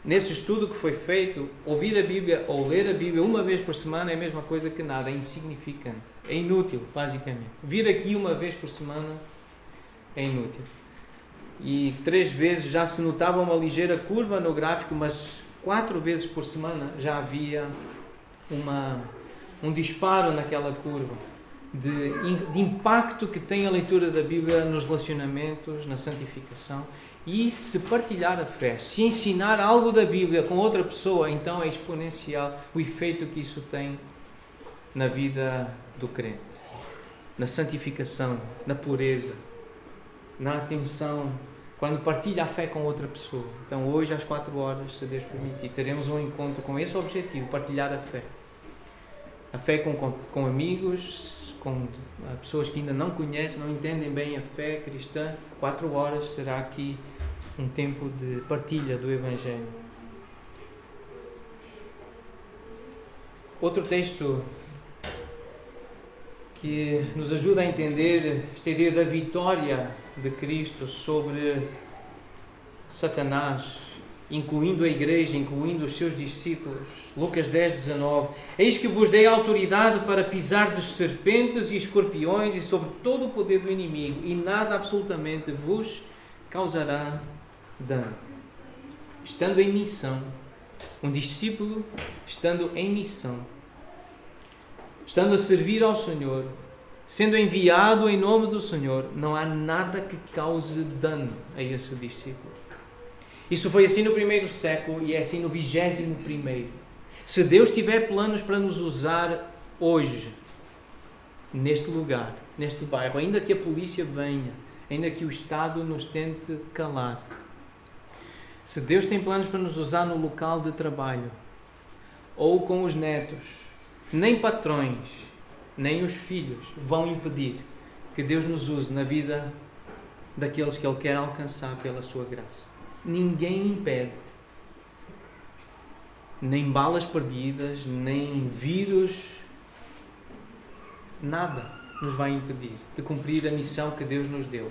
nesse estudo que foi feito, ouvir a Bíblia ou ler a Bíblia uma vez por semana é a mesma coisa que nada, é insignificante, é inútil, basicamente. Vir aqui uma vez por semana é inútil. E 3 vezes já se notava uma ligeira curva no gráfico, mas 4 vezes por semana já havia um disparo naquela curva de impacto que tem a leitura da Bíblia nos relacionamentos, na santificação. E se partilhar a fé, se ensinar algo da Bíblia com outra pessoa, então é exponencial o efeito que isso tem na vida do crente, na santificação, na pureza, na atenção, quando partilha a fé com outra pessoa. Então hoje às 4 horas, se Deus permitir, teremos um encontro com esse objetivo, partilhar a fé. A fé com amigos, com pessoas que ainda não conhecem, não entendem bem a fé cristã. 4 horas será aqui um tempo de partilha do Evangelho. Outro texto que nos ajuda a entender esta ideia da vitória de Cristo sobre Satanás, incluindo a igreja, incluindo os seus discípulos. Lucas 10:19. Eis que vos dei autoridade para pisar de serpentes e escorpiões e sobre todo o poder do inimigo, e nada absolutamente vos causará dano. Estando em missão, um discípulo estando em missão, estando a servir ao Senhor, sendo enviado em nome do Senhor, não há nada que cause dano a esse discípulo. Isso foi assim no 1º século e é assim no 21º. Se Deus tiver planos para nos usar hoje, neste lugar, neste bairro, ainda que a polícia venha, ainda que o Estado nos tente calar, se Deus tem planos para nos usar no local de trabalho, ou com os netos, nem patrões, nem os filhos vão impedir que Deus nos use na vida daqueles que Ele quer alcançar pela sua graça. Ninguém impede. Nem balas perdidas, nem vírus, nada nos vai impedir de cumprir a missão que Deus nos deu,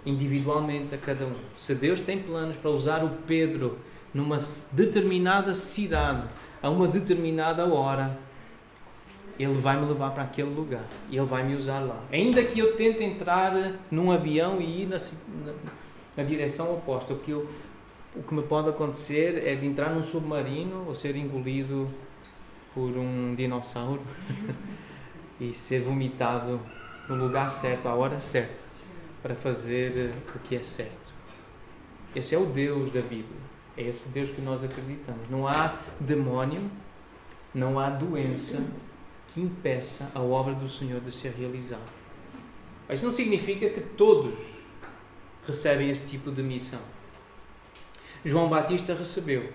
individualmente a cada um. Se Deus tem planos para usar o Pedro numa determinada cidade, a uma determinada hora, Ele vai me levar para aquele lugar e Ele vai me usar lá. Ainda que eu tente entrar num avião e ir na direção oposta, o que me pode acontecer é de entrar num submarino ou ser engolido por um dinossauro e ser vomitado no lugar certo, à hora certa, para fazer o que é certo. Esse é o Deus da Bíblia. É esse Deus que nós acreditamos. Não há demónio, não há doença que impeça a obra do Senhor de ser realizada. Mas isso não significa que todos recebem esse tipo de missão. João Batista recebeu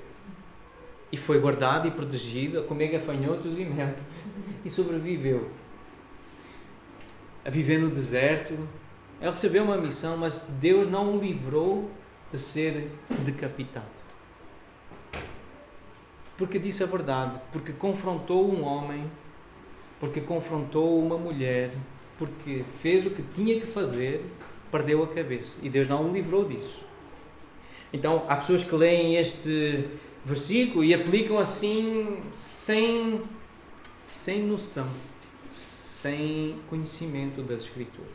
e foi guardado e protegido a comer gafanhotos e mel e sobreviveu a viver no deserto. Ele recebeu uma missão, mas Deus não o livrou de ser decapitado, porque disse a verdade, porque confrontou um homem, porque confrontou uma mulher, porque fez o que tinha que fazer, perdeu a cabeça. E Deus não o livrou disso. Então, há pessoas que leem este versículo e aplicam assim sem noção, sem conhecimento das Escrituras.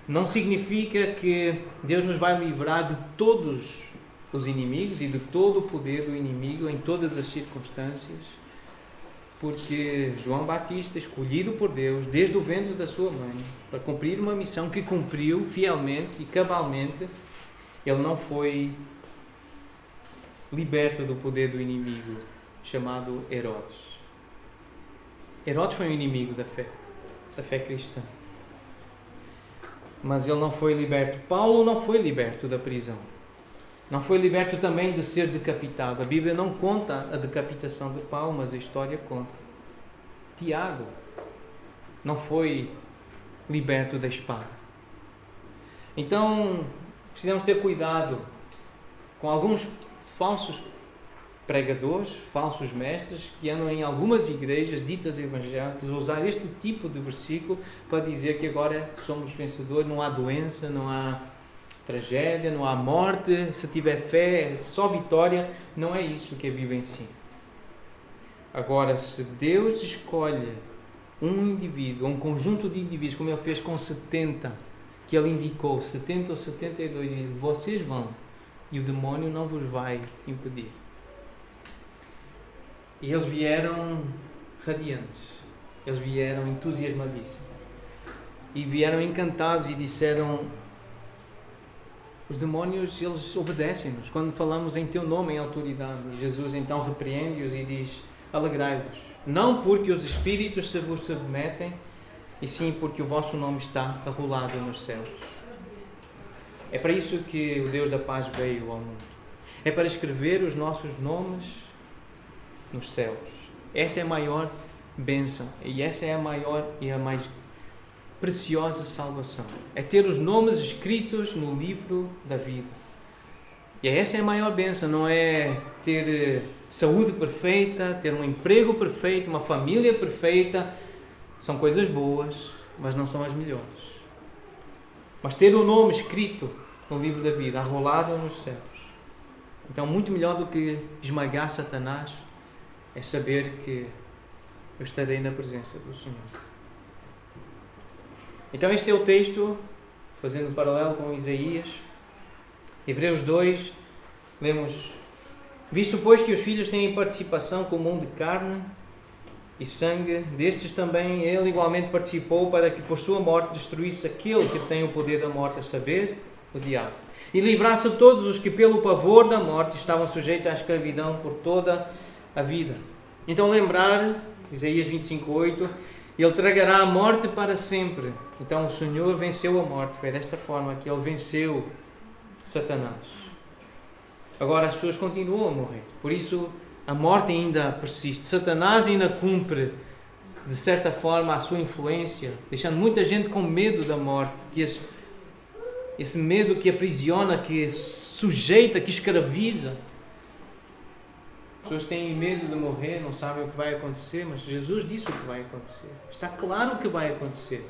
Não significa que Deus nos vai livrar de todos os inimigos e de todo o poder do inimigo em todas as circunstâncias, porque João Batista, escolhido por Deus desde o ventre da sua mãe, para cumprir uma missão que cumpriu fielmente e cabalmente, ele não foi liberto do poder do inimigo chamado Herodes. Herodes foi um inimigo da fé cristã. Mas ele não foi liberto. Paulo não foi liberto da prisão. Não foi liberto também de ser decapitado. A Bíblia não conta a decapitação de Paulo, mas a história conta. Tiago não foi liberto da espada. Então, precisamos ter cuidado com alguns falsos pregadores, falsos mestres, que andam em algumas igrejas ditas evangélicas a usar este tipo de versículo para dizer que agora somos vencedores, não há doença, não há tragédia, não há morte, se tiver fé, é só vitória. Não é isso que a Bíblia ensina. Agora, se Deus escolhe um indivíduo, um conjunto de indivíduos, como Ele fez com 70, que Ele indicou, 70 ou 72, e vocês vão, e o demónio não vos vai impedir. E eles vieram radiantes, eles vieram entusiasmadíssimos, e vieram encantados e disseram: os demónios, eles obedecem-nos quando falamos em teu nome, em autoridade. E Jesus então repreende-os e diz: alegrai-vos, não porque os espíritos se vos submetem, e sim porque o vosso nome está arrolado nos céus. É para isso que o Deus da paz veio ao mundo. É para escrever os nossos nomes nos céus. Essa é a maior bênção, e essa é a maior e a mais preciosa salvação. É ter os nomes escritos no livro da vida. E essa é a maior bênção, não é ter saúde perfeita, ter um emprego perfeito, uma família perfeita. São coisas boas, mas não são as melhores. Mas ter o nome escrito no livro da vida, arrolado nos céus. Então, muito melhor do que esmagar Satanás é saber que eu estarei na presença do Senhor. Então este é o texto, fazendo um paralelo com Isaías. Hebreus 2, lemos: visto pois que os filhos têm participação comum de carne e sangue, destes também ele igualmente participou, para que por sua morte destruísse aquele que tem o poder da morte, a saber, o diabo, e livrasse todos os que pelo pavor da morte estavam sujeitos à escravidão por toda a vida. Então lembrar, Isaías 25:8, ele tragará a morte para sempre. Então o Senhor venceu a morte. Foi desta forma que ele venceu Satanás. Agora as pessoas continuam a morrer. Por isso a morte ainda persiste. Satanás ainda cumpre, de certa forma, a sua influência, deixando muita gente com medo da morte. Que esse medo que aprisiona, que sujeita, que escraviza. As pessoas têm medo de morrer, não sabem o que vai acontecer, mas Jesus disse o que vai acontecer. Está claro o que vai acontecer.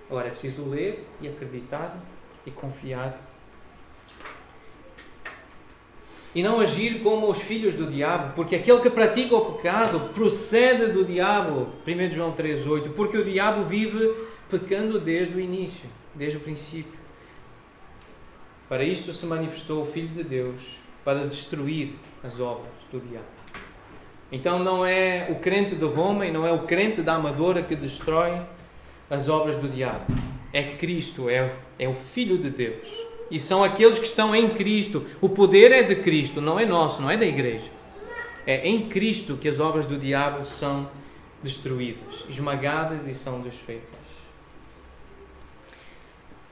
Agora é preciso ler e acreditar e confiar. E não agir como os filhos do diabo, porque aquele que pratica o pecado procede do diabo. 1 João 3:8, porque o diabo vive pecando desde o início, desde o princípio. Para isto se manifestou o Filho de Deus, para destruir as obras do diabo. Então não é o crente de Roma e não é o crente da Amadora que destrói as obras do diabo. É Cristo, é o Filho de Deus. E são aqueles que estão em Cristo. O poder é de Cristo, não é nosso, não é da igreja. É em Cristo que as obras do diabo são destruídas, esmagadas e são desfeitas.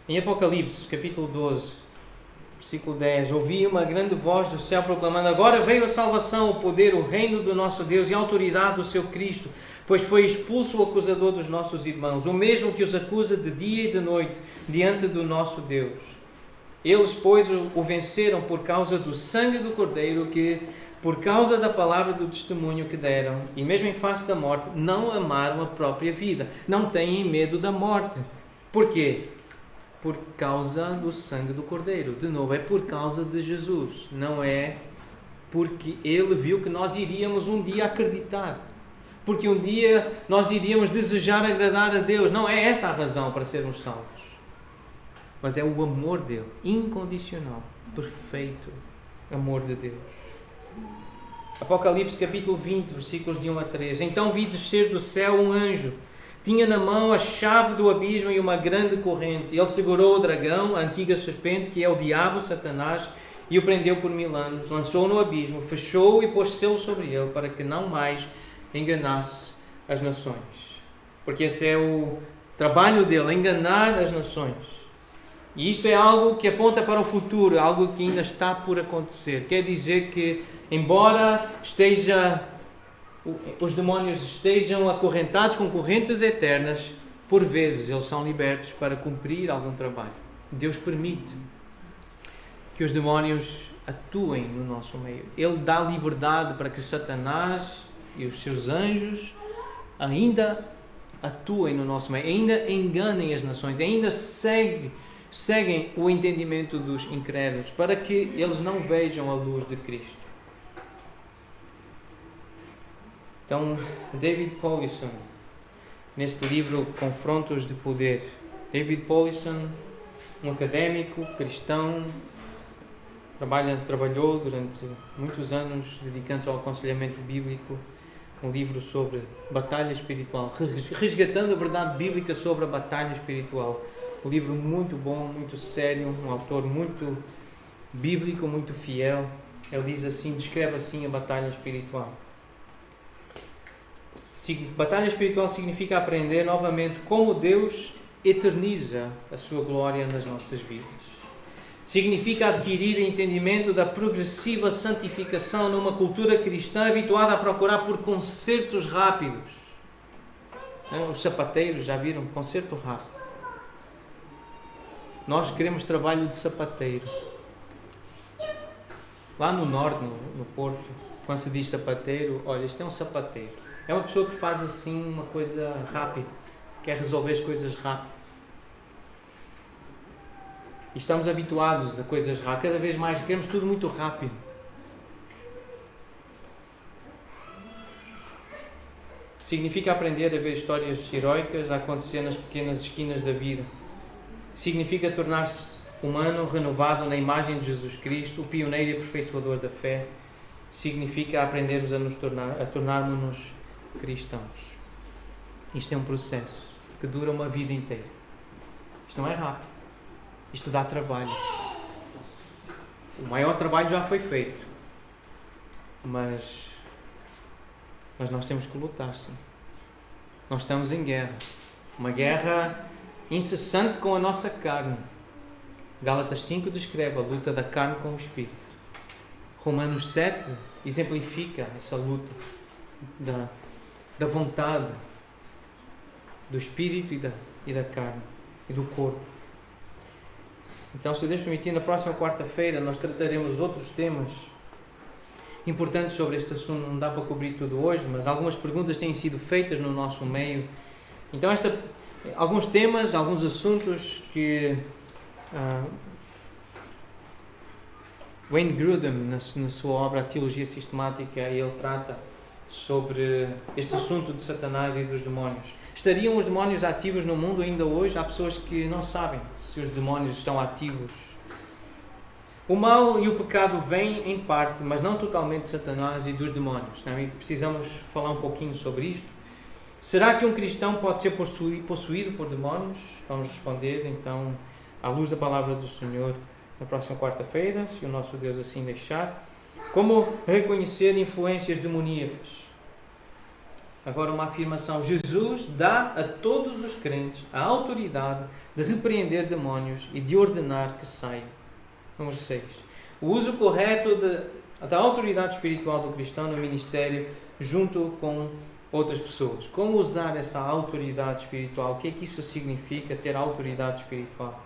Em Apocalipse, capítulo 12, versículo 10, ouvi uma grande voz do céu proclamando: agora veio a salvação, o poder, o reino do nosso Deus e a autoridade do seu Cristo, pois foi expulso o acusador dos nossos irmãos, o mesmo que os acusa de dia e de noite diante do nosso Deus. Eles, pois, o venceram por causa do sangue do Cordeiro, que por causa da palavra do testemunho que deram, e mesmo em face da morte, não amaram a própria vida, não têm medo da morte. Porquê? por causa do sangue do Cordeiro. De novo, é por causa de Jesus. Não é porque Ele viu que nós iríamos um dia acreditar. Porque um dia nós iríamos desejar agradar a Deus. Não é essa a razão para sermos salvos. Mas é o amor dele, incondicional, perfeito amor de Deus. Apocalipse capítulo 20, versículos de 1 a 3. Então vi descer do céu um anjo. Tinha na mão a chave do abismo e uma grande corrente. Ele segurou o dragão, a antiga serpente, que é o diabo, Satanás, e o prendeu por 1000 anos. Lançou-o no abismo, fechou-o e pôs selo sobre ele, para que não mais enganasse as nações. Porque esse é o trabalho dele, enganar as nações. E isto é algo que aponta para o futuro, algo que ainda está por acontecer. Quer dizer que, embora os demónios estejam acorrentados com correntes eternas, por vezes eles são libertos para cumprir algum trabalho. Deus permite que os demónios atuem no nosso meio. Ele dá liberdade para que Satanás e os seus anjos ainda atuem no nosso meio, ainda enganem as nações, ainda seguem o entendimento dos incrédulos, para que eles não vejam a luz de Cristo. Então, David Powlison, neste livro Confrontos de Poder, David Powlison, um académico cristão, trabalhou durante muitos anos dedicando-se ao aconselhamento bíblico, um livro sobre batalha espiritual, resgatando a verdade bíblica sobre a batalha espiritual. Um livro muito bom, muito sério, um autor muito bíblico, muito fiel. Ele diz assim, descreve assim a batalha espiritual. Batalha espiritual significa aprender novamente como Deus eterniza a sua glória nas nossas vidas. Significa adquirir entendimento da progressiva santificação numa cultura cristã habituada a procurar por concertos rápidos. Os sapateiros, já viram? Concerto rápido. Nós queremos trabalho de sapateiro. Lá no norte, no Porto, quando se diz sapateiro, olha, isto é um sapateiro. É uma pessoa que faz assim uma coisa rápida, quer resolver as coisas rápido. E estamos habituados a coisas rápidas, cada vez mais queremos tudo muito rápido. Significa aprender a ver histórias heroicas a acontecer nas pequenas esquinas da vida. Significa tornar-se humano, renovado na imagem de Jesus Cristo, o pioneiro e aperfeiçoador da fé. Significa aprendermos a tornarmos-nos cristãos. Isto é um processo que dura uma vida inteira. Isto não é rápido. Isto dá trabalho. O maior trabalho já foi feito. Mas nós temos que lutar, sim. Nós estamos em guerra. Uma guerra incessante com a nossa carne. Gálatas 5 descreve a luta da carne com o Espírito. Romanos 7 exemplifica essa luta da vontade, do Espírito e da carne e do corpo. Então, se Deus permitir, na próxima quarta-feira nós trataremos outros temas importantes sobre este assunto. Não dá para cobrir tudo hoje, mas algumas perguntas têm sido feitas no nosso meio. Então, alguns temas, alguns assuntos que Wayne Grudem, na sua obra A Teologia Sistemática, ele trata sobre este assunto de Satanás e dos demónios. Estariam os demónios ativos no mundo ainda hoje? Há pessoas que não sabem se os demónios estão ativos. O mal e o pecado vêm em parte, mas não totalmente de Satanás e dos demónios. E precisamos falar um pouquinho sobre isto. Será que um cristão pode ser possuído por demónios? Vamos responder então à luz da palavra do Senhor na próxima quarta-feira, se o nosso Deus assim deixar. Como reconhecer influências demoníacas? Agora uma afirmação. Jesus dá a todos os crentes a autoridade de repreender demónios e de ordenar que saiam. Número 6. O uso correto da autoridade espiritual do cristão no ministério junto com outras pessoas. Como usar essa autoridade espiritual? O que é que isso significa, ter autoridade espiritual?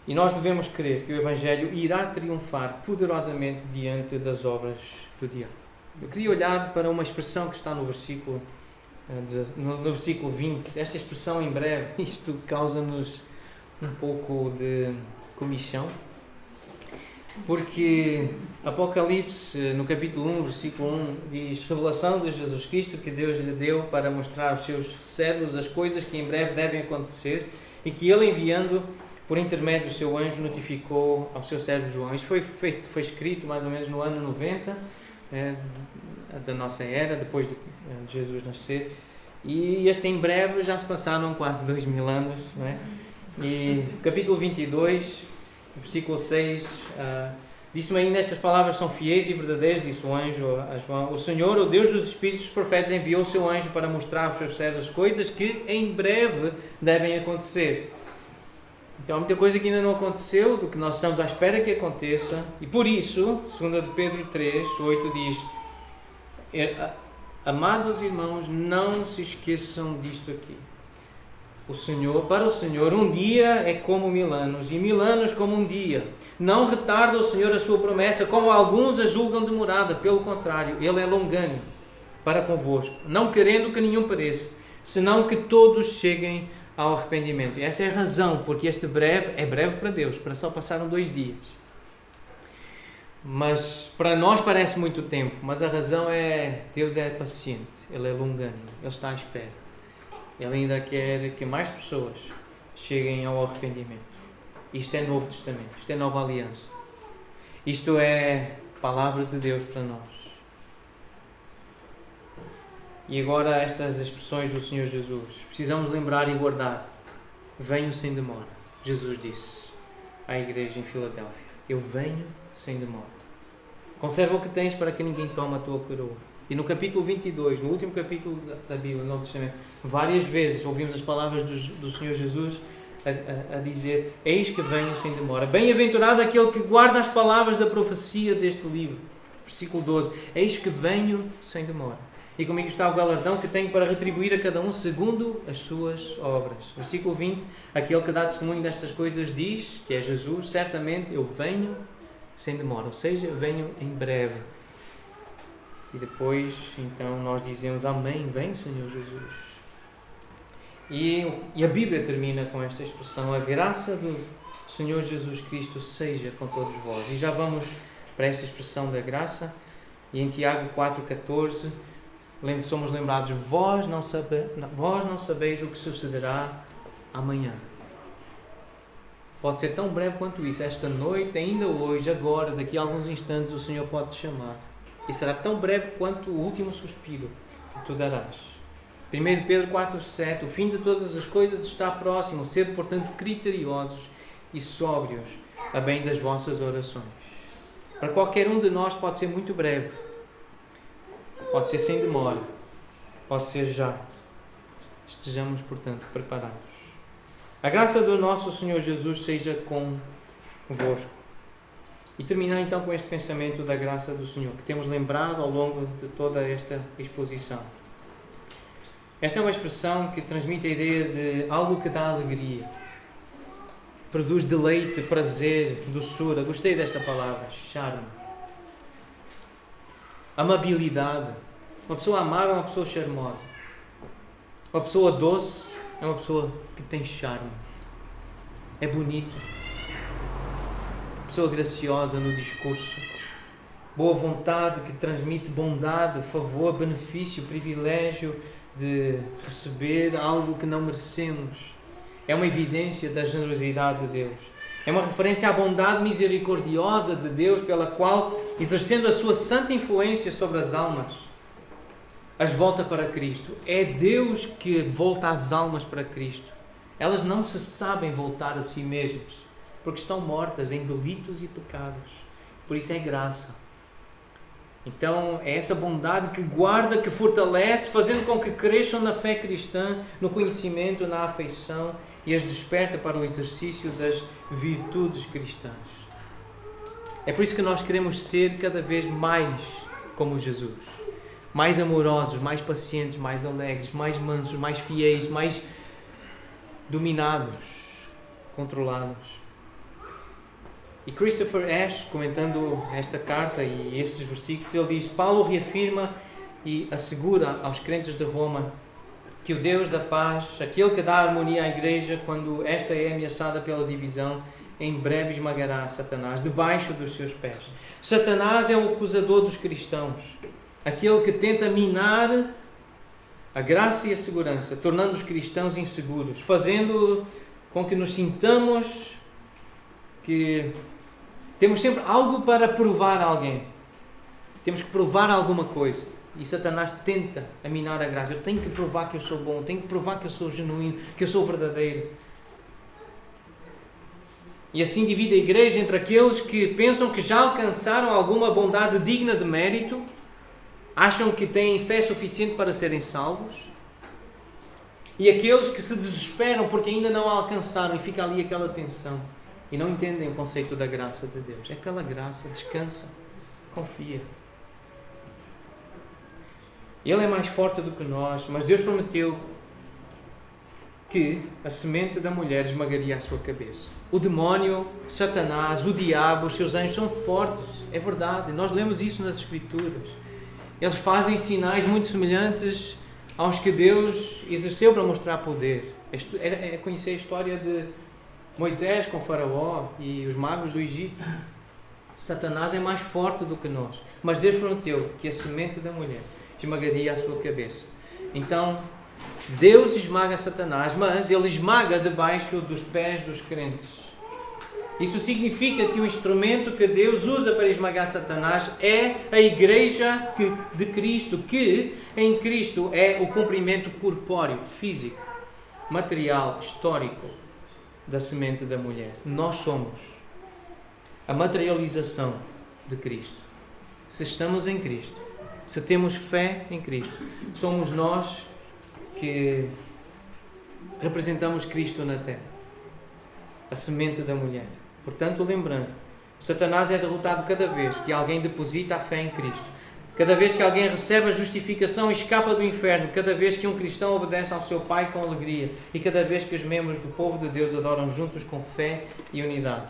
E nós devemos crer que o Evangelho irá triunfar poderosamente diante das obras do diabo. Eu queria olhar para uma expressão que está no versículo 20. Esta expressão em breve, isto causa-nos um pouco de comichão, porque Apocalipse, no capítulo 1, versículo 1, diz: revelação de Jesus Cristo que Deus lhe deu para mostrar aos seus servos as coisas que em breve devem acontecer e que ele, enviando por intermédio do seu anjo, notificou ao seu servo João. Isto foi escrito mais ou menos no ano 90 da nossa era, depois de Jesus nascer, e este em breve já se passaram quase 2000 anos, não é? E capítulo 22, versículo 6, disse-me ainda: estas palavras são fiéis e verdadeiras, disse o anjo a João. O Senhor, o Deus dos Espíritos dos Profetas, enviou o seu anjo para mostrar aos seus servos as coisas que em breve devem acontecer. Então há muita coisa que ainda não aconteceu, do que nós estamos à espera que aconteça, e por isso, 2 de Pedro 3, 8 diz: amados irmãos, não se esqueçam disto aqui. Para o Senhor, um dia é como 1000 anos, e 1000 anos como um dia. Não retarda o Senhor a sua promessa, como alguns a julgam demorada. Pelo contrário, Ele é longânimo para convosco, não querendo que nenhum pereça, senão que todos cheguem ao arrependimento. E essa é a razão, porque este breve é breve para Deus, para só passaram 2 dias. Mas para nós parece muito tempo, mas a razão é: Deus é paciente, Ele é longânimo, Ele está à espera. Ele ainda quer que mais pessoas cheguem ao arrependimento. Isto é Novo Testamento, isto é Nova Aliança. Isto é Palavra de Deus para nós. E agora estas expressões do Senhor Jesus. Precisamos lembrar e guardar. Venho sem demora. Jesus disse à igreja em Filadélfia: eu venho sem demora. Conserva o que tens para que ninguém tome a tua coroa. E no capítulo 22, no último capítulo da Bíblia, no Novo Testamento, várias vezes ouvimos as palavras do Senhor Jesus a dizer: eis que venho sem demora. Bem-aventurado aquele que guarda as palavras da profecia deste livro. Versículo 12. Eis que venho sem demora. E comigo está o galardão que tenho para retribuir a cada um segundo as suas obras. Versículo 20. Aquele que dá testemunho destas coisas diz, que é Jesus: certamente eu venho sem demora. Ou seja, venho em breve. E depois, então, nós dizemos: amém, vem Senhor Jesus. E a Bíblia termina com esta expressão: a graça do Senhor Jesus Cristo seja com todos vós. E já vamos para esta expressão da graça. E em Tiago 4,14 somos lembrados: vós não sabeis o que sucederá amanhã. Pode ser tão breve quanto isso. Esta noite, ainda hoje, agora, daqui a alguns instantes, o Senhor pode te chamar. E será tão breve quanto o último suspiro que tu darás. 1 Pedro 4,7: o fim de todas as coisas está próximo. Sede, portanto, criteriosos e sóbrios a bem das vossas orações. Para qualquer um de nós pode ser muito breve. Pode ser sem demora. Pode ser já. Estejamos, portanto, preparados. A graça do nosso Senhor Jesus seja convosco. E terminar então com este pensamento da graça do Senhor, que temos lembrado ao longo de toda esta exposição. Esta é uma expressão que transmite a ideia de algo que dá alegria, produz deleite, prazer, doçura. Gostei desta palavra, charme. Amabilidade. Uma pessoa amável é uma pessoa charmosa. Uma pessoa doce é uma pessoa que tem charme. É bonito. Pessoa graciosa no discurso, boa vontade que transmite bondade, favor, benefício, privilégio de receber algo que não merecemos. É uma evidência da generosidade de Deus. É uma referência à bondade misericordiosa de Deus, pela qual, exercendo a sua santa influência sobre as almas, as volta para Cristo. É Deus que volta as almas para Cristo. Elas não se sabem voltar a si mesmas, porque estão mortas em delitos e pecados. Por isso é graça. Então é essa bondade que guarda, que fortalece, fazendo com que cresçam na fé cristã, no conhecimento, na afeição, e as desperta para o exercício das virtudes cristãs. É por isso que nós queremos ser cada vez mais como Jesus. Mais amorosos, mais pacientes, mais alegres, mais mansos, mais fiéis, mais dominados, controlados. E Christopher Ash, comentando esta carta e estes versículos, ele diz: Paulo reafirma e assegura aos crentes de Roma que o Deus da paz, aquele que dá harmonia à igreja quando esta é ameaçada pela divisão, em breve esmagará Satanás debaixo dos seus pés. Satanás é o acusador dos cristãos, aquele que tenta minar a graça e a segurança, tornando os cristãos inseguros, fazendo com que nos sintamos que temos sempre algo para provar a alguém. Temos que provar alguma coisa. E Satanás tenta minar a graça. Eu tenho que provar que eu sou bom, tenho que provar que eu sou genuíno, que eu sou verdadeiro. E assim divide a igreja entre aqueles que pensam que já alcançaram alguma bondade digna de mérito, acham que têm fé suficiente para serem salvos, e aqueles que se desesperam porque ainda não a alcançaram, e fica ali aquela tensão e não entendem o conceito da graça de Deus. É pela graça, descansa, confia. Ele é mais forte do que nós, mas Deus prometeu que a semente da mulher esmagaria a sua cabeça. O demónio, Satanás, o diabo, os seus anjos são fortes, é verdade, nós lemos isso nas Escrituras. Eles fazem sinais muito semelhantes aos que Deus exerceu para mostrar poder. É conhecer a história de Moisés com Faraó e os magos do Egito. Satanás é mais forte do que nós, mas Deus prometeu que a semente da mulher esmagaria a sua cabeça. Então, Deus esmaga Satanás, mas Ele esmaga debaixo dos pés dos crentes. Isso significa que o instrumento que Deus usa para esmagar Satanás é a igreja de Cristo, que em Cristo é o cumprimento corpóreo, físico, material, histórico da semente da mulher. Nós somos a materialização de Cristo. Se estamos em Cristo, se temos fé em Cristo, somos nós que representamos Cristo na terra, a semente da mulher. Portanto, lembrando, Satanás é derrotado cada vez que alguém deposita a fé em Cristo, cada vez que alguém recebe a justificação e escapa do inferno, cada vez que um cristão obedece ao seu Pai com alegria e cada vez que os membros do povo de Deus adoram juntos com fé e unidade.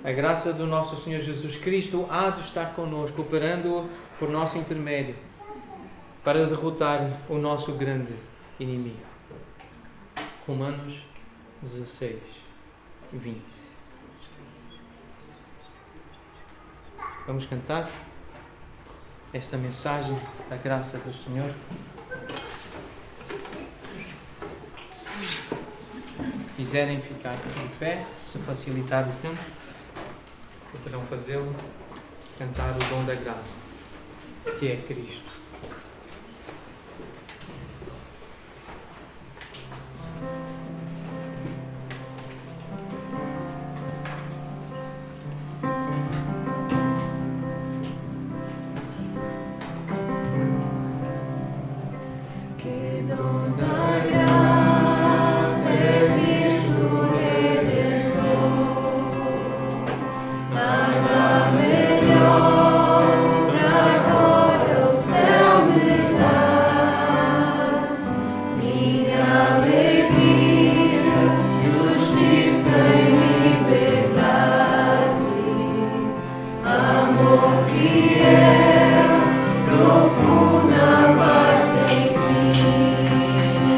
A graça do nosso Senhor Jesus Cristo há de estar connosco, operando por nosso intermédio, para derrotar o nosso grande inimigo. Romanos 16, 20. Vamos cantar esta mensagem da graça do Senhor. Se quiserem ficar em pé, se facilitar o tempo, poderão fazê-lo, cantar o dom da graça, que é Cristo. Profunda paz sem fim.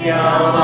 celestial,